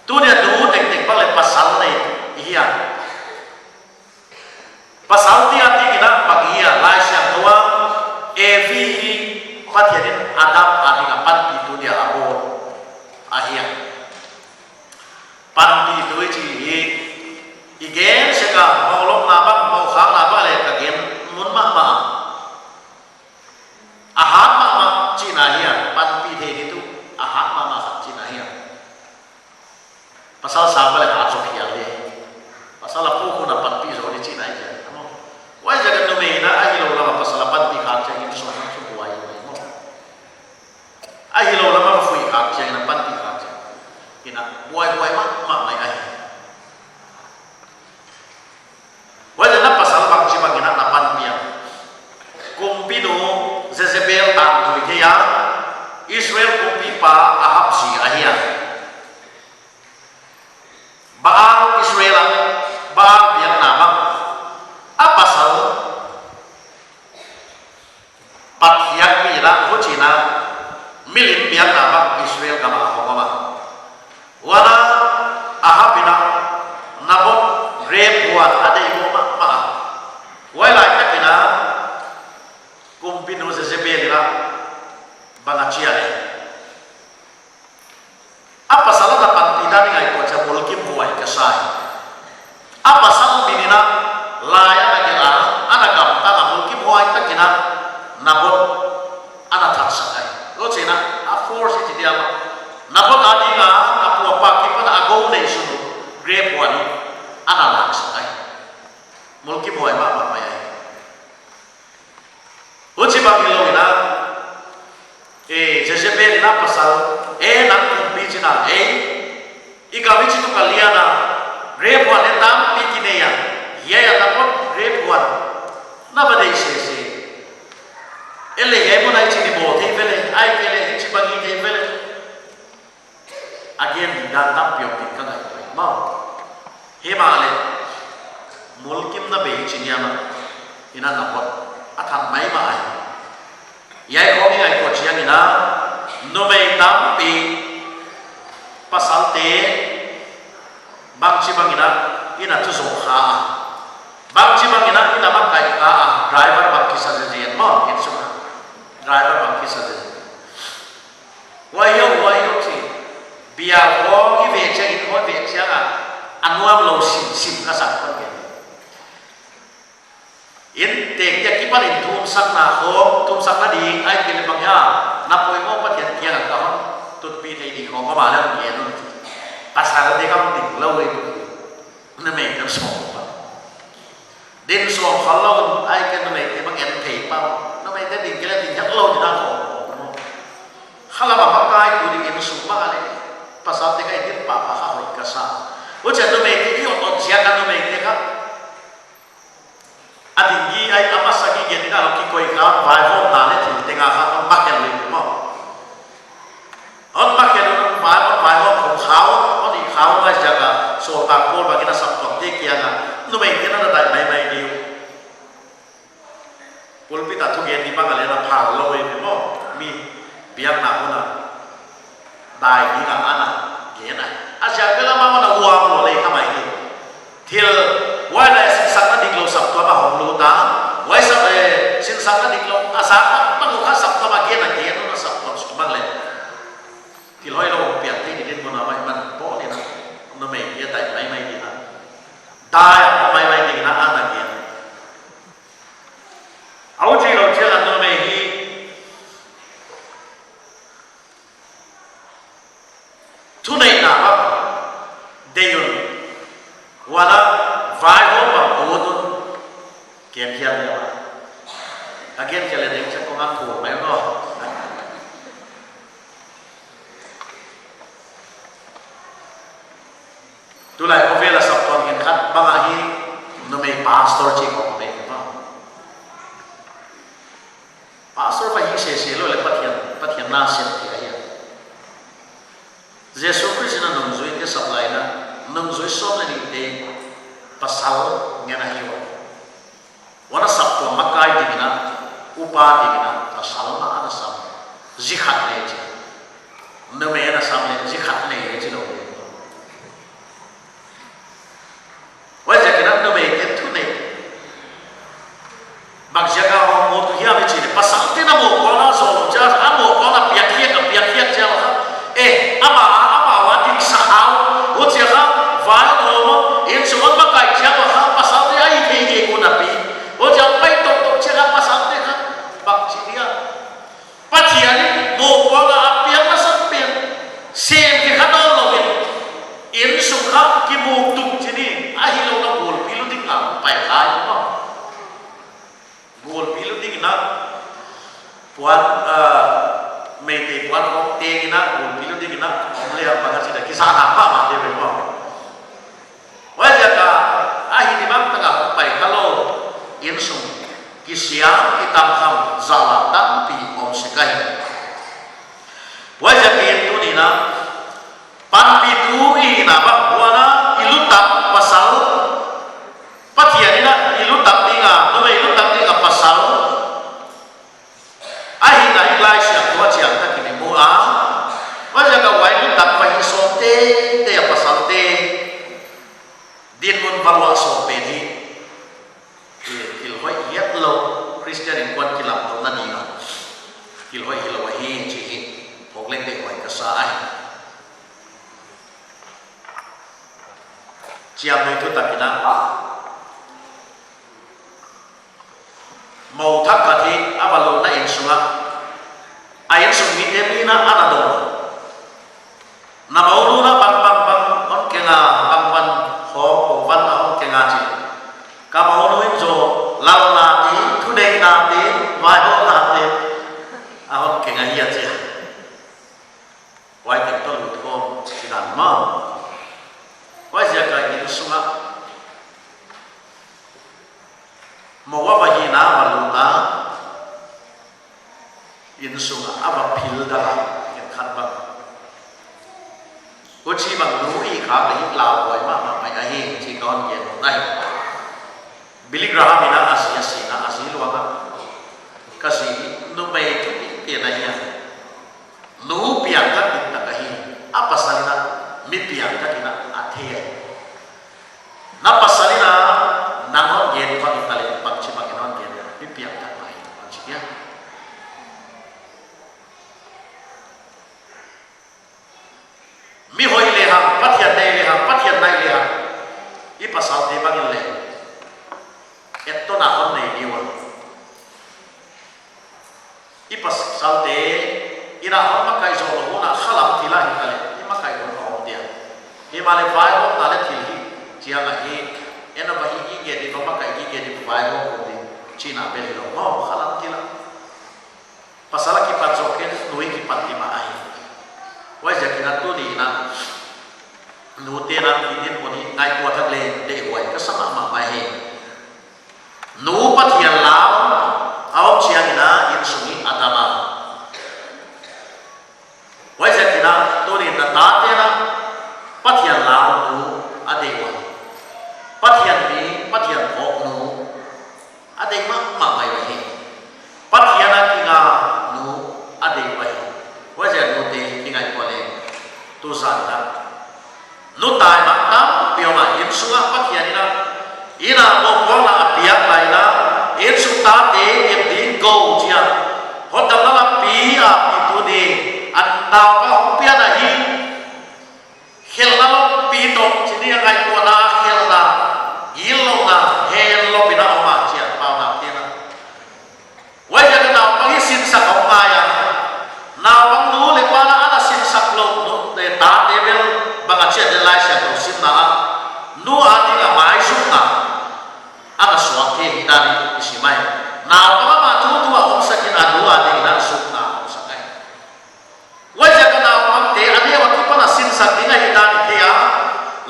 S5: tu dia nu tek tek bale pasal nei iya pasal dia ti ina bagia lai siang tua evi patianin adam adinga pan itu dia abo ahia pan itu chi igen seka maulok nabak mau khang nabak le kagen mun mak ma ahat mak ma cina hiya pan pi the itu ahat mak ma cina hiya pasal sabal le ha so hiya le pasal apu ko na pan pi so ni cina hiya wai jaga no me na ai lo lama pasal pan pi kha cha ni so na so buai mo ai lo lama fui kha cha na pan pi kha cha ina buai mak mai ai wajah na pasal bang si bang ina napan pia kumpino Jezebel ang tuikaya Israel kumpi pa ahab si ahia baal Israel baal biang namang apa pasal pathiak pira hucina milim biang namang Israel kama ahomama wana ahab ina nabot rep buat ada ibu wai lai tak kena kumpino Jezebel ila bangachia le apa salah dapat tidak ngai ko cha mulkim huai kasai apa salah binina laya nagila ana gam ta mulkim huai tak kena nabot ana tak sakai lo cina a force ti dia nabot adinga apu apa ki pada ago nei sunu grep wani ana lak sakai mulkim huai ma uci bagi lo ina Jezebel ina pasal nang kumpi cina ikawi citu kaliana rebuan etam pikineya ya tapot rebuan napa dei sese ele hemo nai cini bo te vele ai kele uci bagi te vele again datang piok kin kan ai mau hemale mulkim na be cinyama ina napot athan mai ma ai yai ko ngai ko chiang ina no mai tam pi pasal te bang chi bang ina tu zo kha bang chi bang ina mak kai ka driver bang ki sa je mo it so driver bang ki sa je wa yo chi bia ko ki ve che in ko ve che ga anuam lo sim ka sa ko ke in tek ya ki panin tum sak na ho tum sak na di ai ke le bang ya na poi mo pa tian kia ka ho tut pi thei di ko ma ba la ye no pasal de kam ding lo we na me kam so pa din so khalon ai ke na me ke bang en thei pa na me te ding ke la ding jak lo di na ho khala ba ma kai tu ding en su ma le pasal te kai din pa pa ha ho ka sa o cha no me ke yo on sia ka no me ke ka adingi ai ama sagi gen ka ki koi ka vai ho na le thil tenga ka on ba ken le mo on ba ken on vai ho khom khao on i khao ma jaga so ta ko ba kina sap tok te kia na nu mai kena na dai mai mai diu pulpi ta thu gen ni ba le na pha biang na una dai ni na ana ge na aja bela ma na uang lo le kamai ni thil wai la sin sang na diklo sap to ma hong lu ta wai sap sin sang na diklo asa pa lu kha sap to ma ge na sap to su mang le thil hoi lo pian te ni den mo na mai man po ni na no me ye tai mai ni na dai mai ni na ana ge au chi lo che la no me hi thu này nào á deyun wala vai ho ma odun kian kian ya again kala ding cha ko ma ko mai no tu lai ko vela sap ton gen khat ba hi no me pastor chi ko me ba pastor fa hi se lo le pathian na sen ti ya Jesus Christ na nung zui ke supply na nung zui som na ni te pasal nga na hiwa wana sapto makai digina upa digina pasal na ana sam zikhat le chi no me na sam le zikhat le chi lo wa ja kina no me ke thu ne bak jaga ho mo tu hiya me chi pasal te na mo ko na so ja amo ko na piak hiya ja ama sahau, usia kan, vai lomo, in semua pakai siapa kan pasal dia ini guna pi, usia pai tok siapa pasal dia kan, bak dia, patian ni mau bola api apa sampai, sem kita tahu loh, in suka kibu tuk jadi, akhir orang gol pilu tinggal, pai kai apa, gol pilu tinggal, puan mete puan kok tingina gol pilu tingina lihat bagas sudah kisah apa mah dia memang wajah ka ahi di bang tengah pai kalau insung kisah hitam ham zalatan pi om sekai wajah itu nina pan pitu ina bang buana ilutak pasal patian ina ilutak tinga no ilutak tinga pasal ahi na ilai siap tua siap tak kini mua wajah ka wai tak pai sote te apa salte din mun balwa sope di kilhoi yet lo Christian in kwan kilam to na ninga kilhoi hilwa hi chi ogleng de wai ka sa ai chiam noi tu takina mau thak ka thi abalo na in sunga ayen sung mi te mi na ana do na maulu na bang on kenga bang ho ban on kenga chi ka maulu in jo lal na ti thu dei na ti vai ho na ti on kenga hi chi wai te to lu ko chi dan ma wai ja ka ni sunga mo wa ba hi na malu ta in sunga aba phil da ken khat ba có chi bằng núi khá là ít lão vậy mà mày ai chỉ còn gì đây Billy Graham ina Asia luang kasi nu bay tu tiền này ya nu piang kan kita kahi apa salina mi piang kan ina athe na pasalina nangon gen pang itali pang chi pang non gen mi piang kan mai pang chi ya mi hoi le ham pathian nai le ham i pasal te bangin le etto na hon nei diwa i pasal te ira hon makai zo lo na khalam thila hi kale i makai hon hom dia hi male vai ho na le thil hi chia la hi ena ba hi ge di ba makai ge di vai ho ko di china be lo mo khalam thila pasal ki pat zo ken noi ki pat ti ma ai wajah kita tu ni na nu te na idin poni ngai tua thak le de wai ka sama ma mai he nu pathian lao au chiang ina in sumi adama wajah kita tu ni na ta te na pathian lao nu ade wai pathian ho nu ade ma mai he pathian na kinga nu ade wai nu tai ma tam pio ma in sunga pathian ina mo ko la piak lai la in su ta te em din go chia hot dam la pi a pi tu ni an ta pa hong pia na hi khel la pi to chi ni ngai ko na khel la il lo na he lo pi na ma chia pa na ti na wa ya na pa hi sin sa ko ma ya na bang nu le pa na ana sin sa lo no de ta de bel bang a chia de lai sa to sin na nu a di la mai su na ana suak ke dari isi mai na pa ma tu tu a om sakin adu a de na su na om sakai wajah kana om te ane wa tu pa na sin sa dinga hidani te ya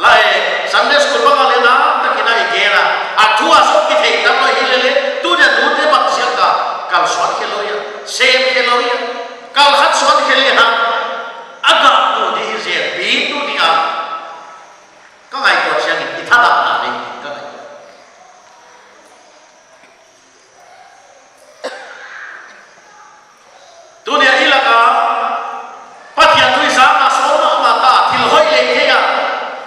S5: lai Sunday school ba le na ta kina igera atu a so ki te ta no hilele tu de du de bak sia ka kal suak ke loya sem ke loya kal hat suak ke le ha aga tu di je bi tu ni a ka ngai ko sia ni ithada na ni ka dunia ilaka pathian tui sa na so ma ta thil hoi le ke ya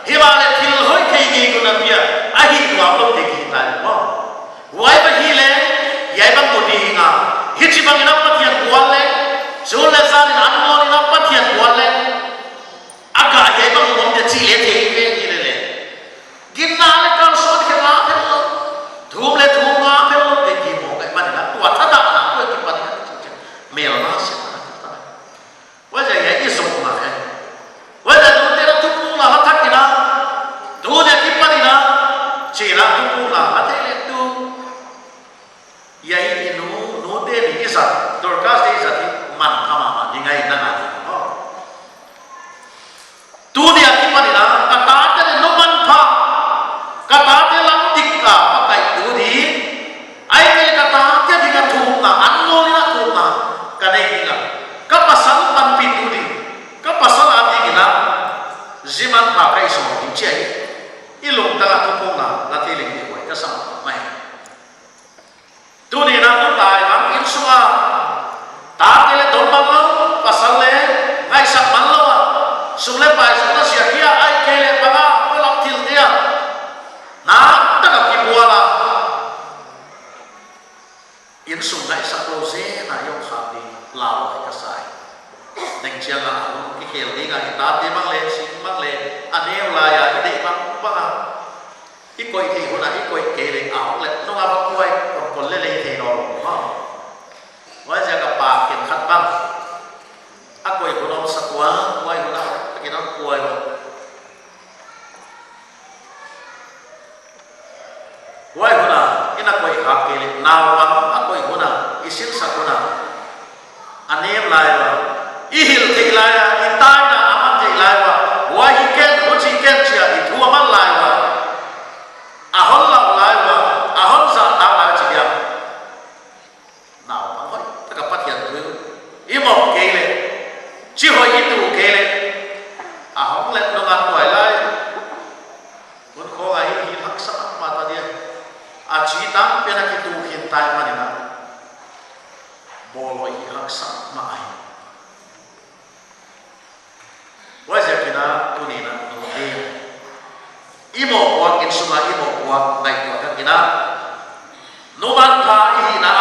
S5: hiwale thil hoi ke gi ku na pia ahi nu am lo te ki ta mo wai ba hi le yai bang ko di nga hi chi bang ina pathian kual le so le sa ni an mo ni na pathian kual le aga yai bang mo te chi le te ke ki le gin na le kal so ke na pe lo thum le thum nga pe lo te ki mo kai ma na tu tha da na ko ki pathian mel na se na wajah ya isu ma hai wajah tu tera tu pula hatak ina tu ne ki parina cira tu pula hatele tu ya ini nu te ni isa dorkas de isa ti man kama ma dingai na na tu dia ki parina kata te no man pha kata te lam tikka pakai tu di ai ke kata te dinga tu na anno ni na tu na kanai dinga kapasal pan pintu di kapasal ati gina ziman pakai semua dicai ilung tengah tupung na lati lagi koi kasam mai tu ni na tu tai bang insua ta tele don bang pasal le ngai sak man lo sule pai sa sia kia ai kele banga pelak til dia na taka ki buala insung ngai sak lo ze na yong khati lao ka sai neng chiang a lo ki khel ni ga ta te mang le sin mang le ane la ya de bang pa i koi thi ho na i koi ke le a le no ga ba koi kon le le the no ma wa ja ka pa ken khat bang a koi ko no sa kwa wai ho na ki no koi wai ho na ina koi ha ke le na bang a koi ho na isin sa ko na anem lai wa ihil te lai wa itai na aman te lai wa wa hi ken ho chi ken chia i thu aman lai wa ahon la lai wa ahon za ta la chi ya nào ba hoi ta ka pathian tu i mo ke le chi hoi i tu ke le ahon le no ga toi lai kun ko ai hi hak sa ma ta dia a chi ta pe na ki tu hin tai ma ni na boloi haksa mai wajah kita tunina nuhe imo kuat insuma imo kuat naik kuat kita numan ka ihina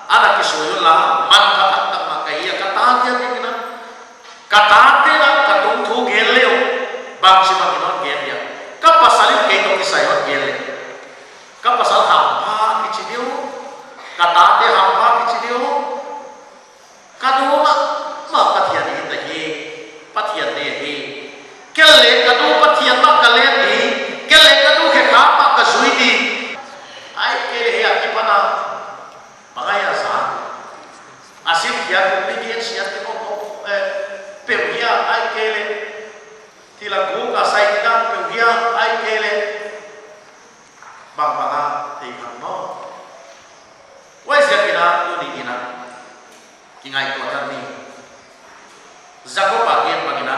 S5: anak kisuyula man ka tak makai ya kata dia kita kata dia katung tu geleo bang si bang non gelia kapasalin kaito kisayon gele kapasal hampa kichidio kata dia hampa kichidio kadua ma pathian ni ta hi pathian ne hi kelle kadu pathian ma kale ni kelle kadu ke ka pa ka zui di ai kele hi akipana magaya sa asim kia ni dia sia te ko peuia ai kele tila gu ka sai ta peuia ai kele bang banga te kan no wai sia kina tu ni kina kingai ko tan ni zako bagian bagina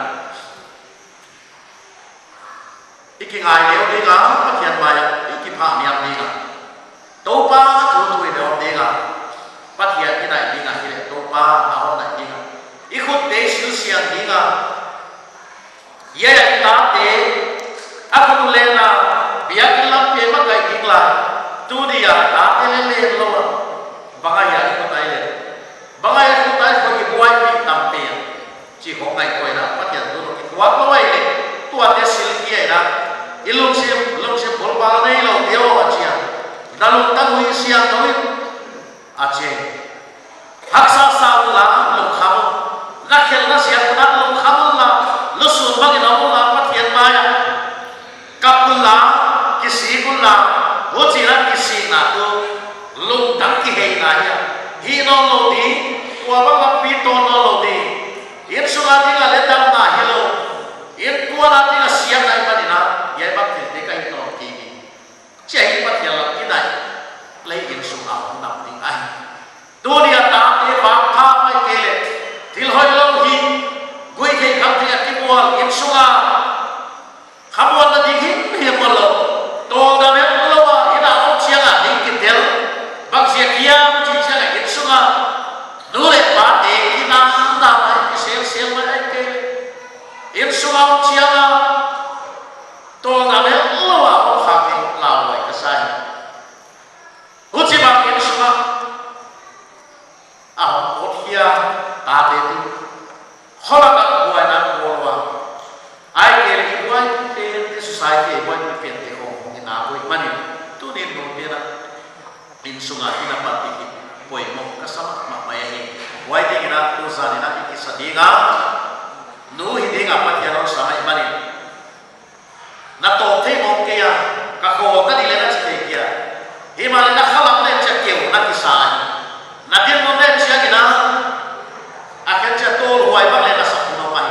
S5: ikingai leo de ga pathian maya ikipha niam ni ga topa tu tu de de ga pathian ki nai ni ga ki topa na ho nai ni ga ikhut de siu sian ni ga ye ta te aku lena biar kilam pema kai dikla tu dia ate le lo bangaya ikut aile bangaya ikut aile bagi buai pi tampe ci ho ngai koi na patya tu ki wa ko ai le tu ate silki ai na ilung se bol ba nei lo deo achia dalu ta hui siang toi ache haksa sa la lo kham na khel na siang na lo kham la lo sun ba na mo la patya maya kapula kisi kula ho chi na kisi na tu lung dang ki hei na ya hi no lo di kwa ba la pi to no lo di yen su ga di ga le dang na hi lo yen kwa na di ga siang na ba ni na ye ba ti de kai no ki ni chai ba ti la ki dai lấy yen su ga na ding ai tu dia ta te ba tha mai ke le til hoi lo hi gui ke kham ti ki bo yen su ga khabuan na ding hi mo lo to da me lo wa ina o chia ga ding ki tel bak sia kia chi cha ga yen su ga nu le ba te ki na da mai ki sel mai ai ke yen su ga o chia ga to da me lo wa o kha ke la wa ka sai u chi ba yen su ga a o kia ta te tu khola ka bo na bo wa ai ke le bo te society bo te pen te ho ni na bo mani tu ni no te na in sunga ina pati ki poi mo ka sama ma mai ni wai te na tu sa ni na ki sa dinga nu hi dinga pati ro sama mani na to te mo ke ya ka ko ka ni le na chi ke ya hi ma le na khala le cha ke na ki sa na din mo ne cha ki na akan cha to wai ba le na sa no mai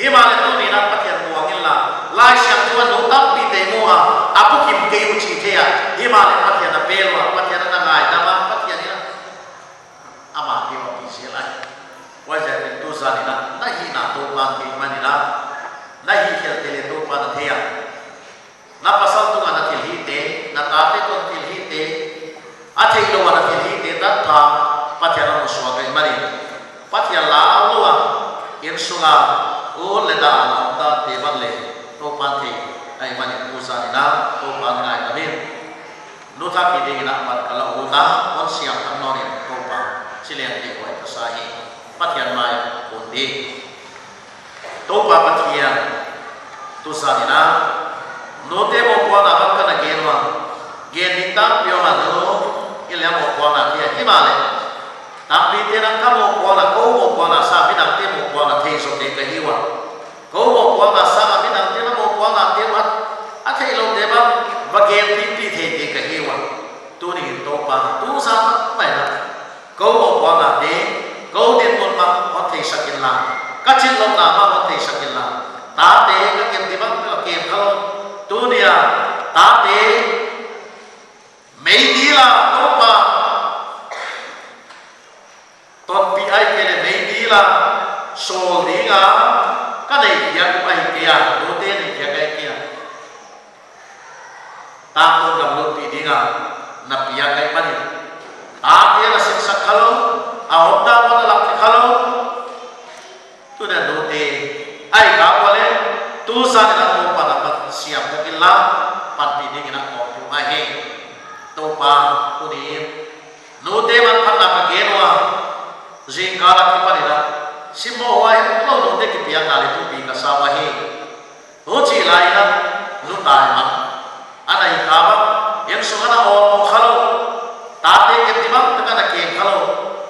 S5: hi ma le tu ni na pati ro ngin la lai siang tuan no tap pi te mo apu kim ke u chi the ya hi ma le pati na pe lo pati na ngai na ma pati ni na ama ke wa pi se lai wa ja te tu sa ni na hi na to pa ke ma ni na hi khel te le to pa na the ya na pasal tu na til hi te na ta te to til hi te a the lo na til hi te ta tha pati na no swa kai ma ni pati la lo wa yen sunga o le da na ta te ban le to pan the ai mani pusa ni na to pan ngai ta min nu tha ki de na pat kala o ta on siam tham no ni to pa silen te ko ta sa hi pathian mai on de to pa pathian tu sa ni na no te mo ko na ban kana ge no ge ni ta pyo ma no ile mo ko na ki hi ma le ta pi te na ka mo ko na ko mo ko na sa bi na te mo ko na the so te ka hi wa ko mo ko na sa ma bi na te na mo ko na te wa a thei lo te ba ba ge pi the te ka hi wa tu ni to pa tu sa ma mai na ko mo ko na te ko te mon ma ho thei sa kin la ka chin lo na ma ho thei sa kin la ta te ka kem ti ba ka kem ka lo tu ni a ta te mei di la to pa ton pi ai ke le mei di la sol di ga ka nei ya ku ai ke ya do te nei ya kai ke ya ta ko ga lo pi di ga na pi ya kai mani ta te la sik sak khalo a hota ma la ke khalo tu na do te ai ga wale tu sa na ko pa na pa siap ka kin la pan pi di na ko tu ma he to pa tu ni no te man phan na ka ge no jing ka la ki pa ni na simo wai lo no te ki pia na le tu pi ka sa wa he ho chi lai na nu tai ma ana hi ka ba yang su na o khalo ta te ke ti bang ta na ke khalo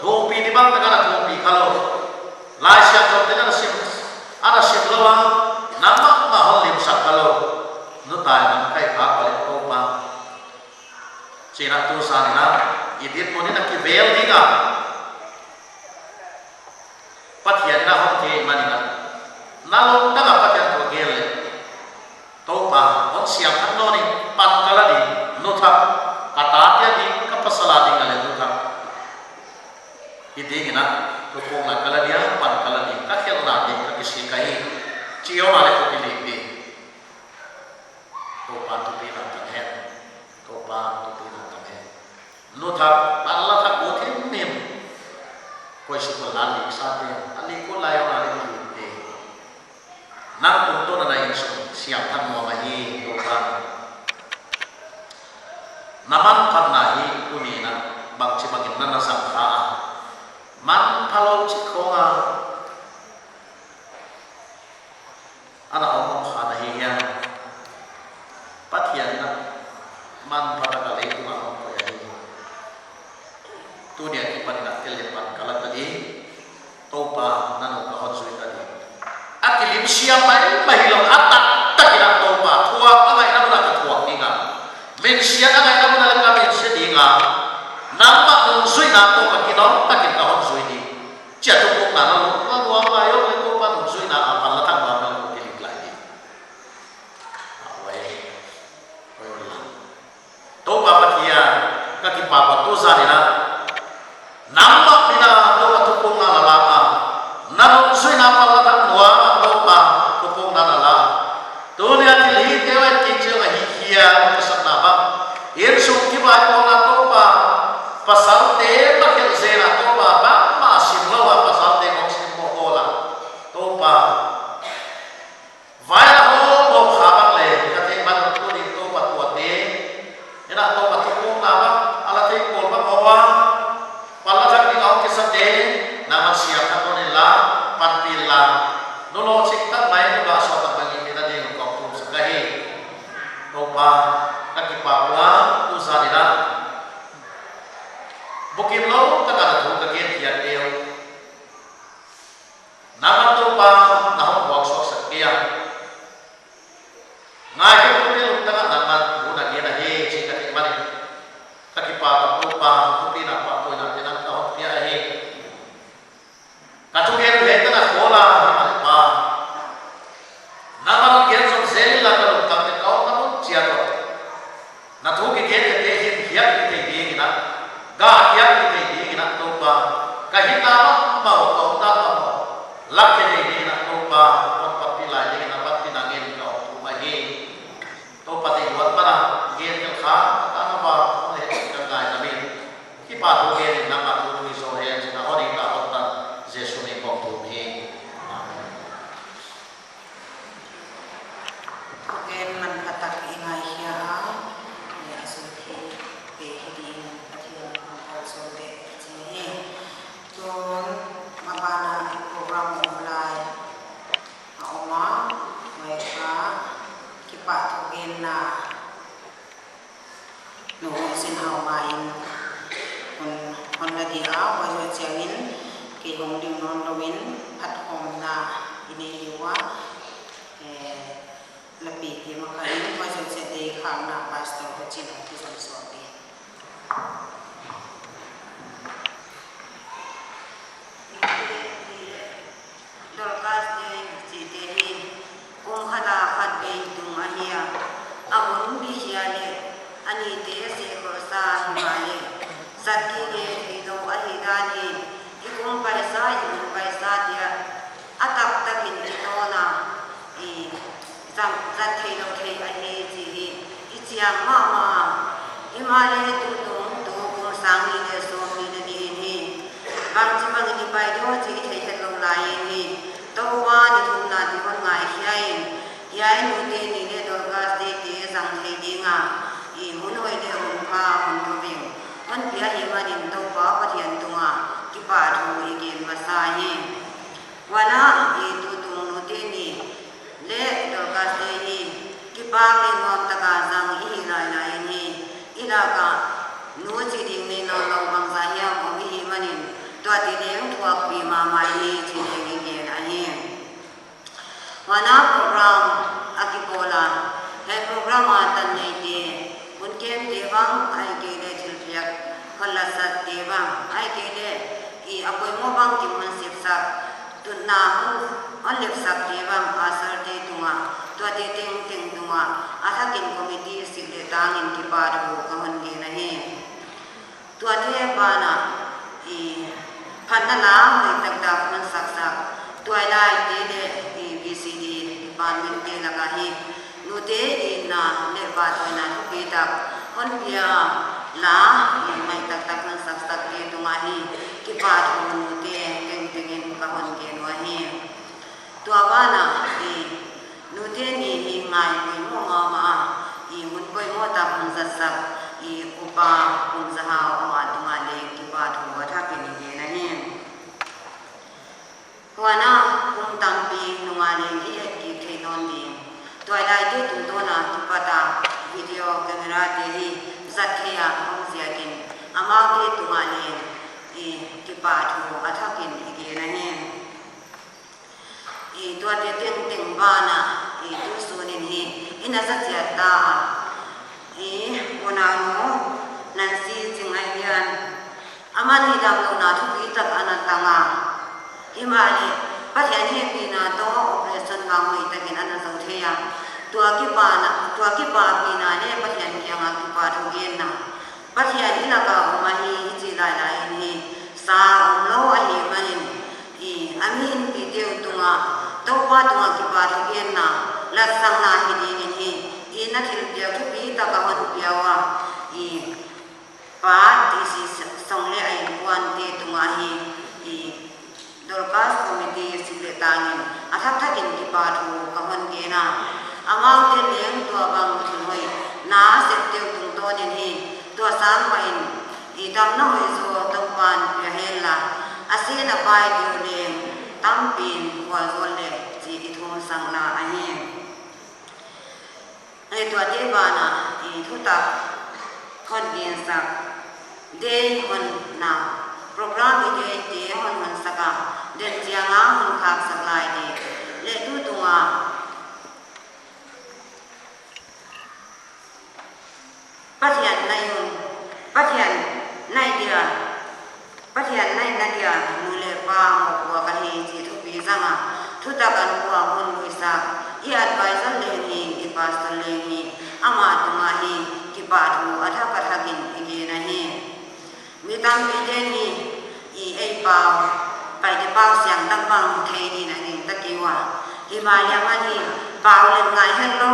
S5: tho pi ti bang ta na tho pi khalo lai sha ko te na sim ana sim lo wa na ma hol lim sa khalo nu tai ma kai ka pa le ko pa chi na tu sa na i dit mo ni na ki vel ni ga pathian na hom ke mani na lo ta ga pathian ko gel le to pa on siam an no ni pan kala di no tha ata te di ka pasala di ngale no tha idi na to ko na kala dia pan kala di ka khel na di ka kisi kai chio ma le ko pi di to pa tu pi na ta he to pa tu pi na ta he no tha pan la tha ko the nem ko su ko la li sa te ali ko la yo na le ki te nang punto na insun siang tan mo mahi tuhan naman panahi kunina bang cibangin na nasangka man palol cikonga ana omong hanahiya patian na man patakalay kumahong ko yahi tu dia kipan na telepan kalat tadi topa nanu kahon sulit tadi akilim siapa mahilang atak takilang topa tua angay na mula katuak ninga mensia angay na mula kami sedinga nama nungsui na topa kinong takin kahon sulit di jatuh kok nanu manuwa mayo le topa nungsui na apal latang mamel kilik lagi away topa patia kaki papa tu sarina nampak bina topa tukung na lalaka nanungsui na apal latang nuwa topa tukung na lalaka dunia tilhi tewet kinjil ahihia kesat nabak irsu kiba ko na topa pasal te pakil zena topa ba masim lawa pasal te moksim mokola topa vai ho khabak le kate man tu di topa tuate ina topa tukung na ba ala te kol ba owa pala jak ni ngau kisate nama siap katonela panpila nulo cikta mai ba so ta bagi kita di kau tu sekahi topa kaki papua uzalira bukim lo takada tu kaget ya deu nama topa nahon boxok sekia ngai ke pun tengah nama guna dia dah he jika mari kaki pa topa kupi na pa tu na tenang tahun dia he katu dia tu heta na bola pa nama dia som zel la kalau tak kau namun siapa na tu ke dia te he hiap te dia na ga hiap te dia na topa kahita mau kau tak mau lak te dia na topa kon papila dia na pat pinangin kau tu mahi topa te buat para dia ke kha kana ba le kangai namin kipa tu dia nama tu iso he na ori ka hotta jesu ni kau tu he
S1: Again, man patak ingay siya ya asuti behidin patiyan ang kalsonde siya doon mabana ang program umlay na uma may ka kipatugin na noong sinhaumain kung nadia wajo tiyangin kay hong limnon lawin at hong na iniliwa lebih dia makan macam sedih karena pastor kecil itu sesuatu. Dorkas dia citeri kung kada kat bentung ahia abun bihiale ani te se korsa himale sakki ge hido ahidani ikung paisa dia atap takin itona zat thei lo thei a he ji ichiang ma imale tu kum sang ni de so mi de ni ni bang chi bang ni pai do ji thei het lo lai ni to wa ni thum na ti hon ngai yai nu te ni le do gas de te sang thei di nga i mun hoi de hun pa hun to bing man pia hi ma nin to pa pathian tunga ki pa thu i gen ma sa hi wana i tu nu te ni le dorkas de hi kipa ke nom taka jang hi lai ni ila ka nu chi ding ne no lo bang sa ya mo hi manin to ti deng thua pi ma mai ni chi ne gi ge na hi wana program akipola he program atan nei de un kem de bang ai ke le thil piak khala sat de bang ai ke le i apoi mo bang ki man sip sa tun na hu on lep sak de bang asar de tunga to de ting tunga athakin committee sil de tangin ki par bu kaman ge na he to de bana i phanna la hoi tak da man sak sak to ai de de BCD department de laga hi nu te na le ba to na pe tak on pia la mai tak man sak sak de tunga hi ki par nu te teng ka hon ge no hi to abana
S6: kipa unzahau ama tungale kipa thu athakin ge na he wana tampi nungale ki theinon di toilai te tu to na tipata video camera te hi zathia hongziakin ama ke tungale kipa thu athakin ge na he to te teng bana tu sunin hi ina zathia ta monano nansi jingai yan amani dam na thu ki tak anatanga himali pathian he pina to operation ma moi takin ana zo theya tua ki pa pina le pathian ki anga ki pa thu gen na pathian ila ka ma hi chi lai lai ni sa lo a hi manin amin pi deu tunga to pa tunga ki pa thu gen na la sang na hi ni ni ina thil pia thu pi ta ka hon pia wa pa ti si song le ai wan te tunga hi Dolkas komite sile tangin athak thakin ki pa thu ka hon ge na amang te leng to bang thu hoi na se te tung to ni hi to san wa in dam na hoi zo to pan pia hela ase na pai di leng tam pin wa zo le ji i thum sang na a hi ai to te ba na thu ta khon bien sak de hon na program ide te hon saka den jianga hon khak saklai de le tu tunga pathian nai dia mule pa mo ko ka hi ji thu pi zanga thu ta kan ko hon luisa I advisor le ni I pastor le ni ama tunga hi ki pa thu atha ka thakin ige na hi mi tam pi de ni ai pa pai de pa siang tam bang thei ni na ni ta ki wa Himalaya ma ni pa le ngai hello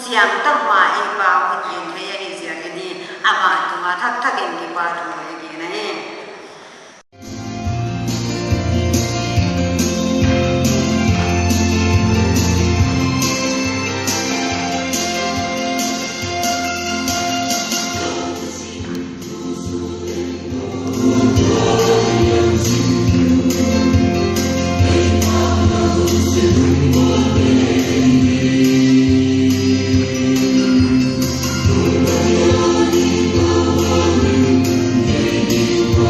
S6: siang tam ma ai pa hon yin thei ya ni sia ke ni ama tunga thak thakin ki pa thu ige na hi
S7: You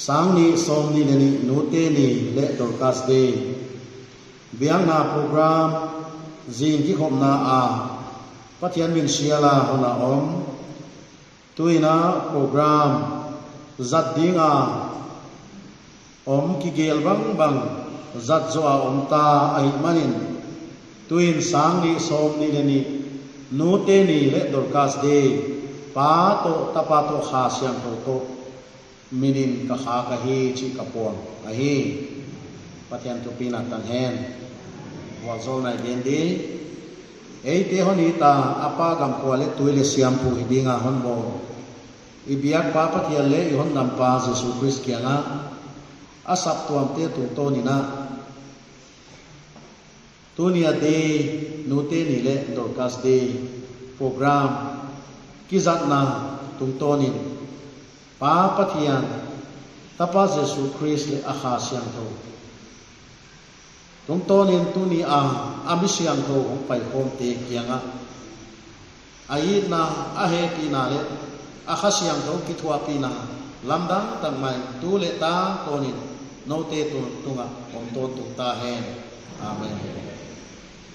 S7: sang ni som ni le ni nu te ni le Dorcas Day biang na program zin ki khom na a pathian min siala hona om tuina program zat dinga om ki gel bang zat zo a om ta ai manin tuin sang ni som ni le ni nu te ni le Dorcas Day pa to tapa to kha siang to minin ka kha ka hi chi ka pon a hi pathian tu pina tan hen wa zol nai den di ei te honi ta apa gam ko le tuile siam pu hidinga hon bo ibiak pa pathian le i hon nam pa Jesu Christ kianga asap tuam te tu to ni na tunia de nu te ni le Dorcas Day program kizat na tum to ni pa pathian tapa Jesu Christ le akha siang tho tum to nin tu ni a ami siang tho ong pai khom te kianga ai na a he pi na le akha siang tho ki thua pi na lamdang tang mai tu le ta to ni no te tu tunga om to tu ta hen amen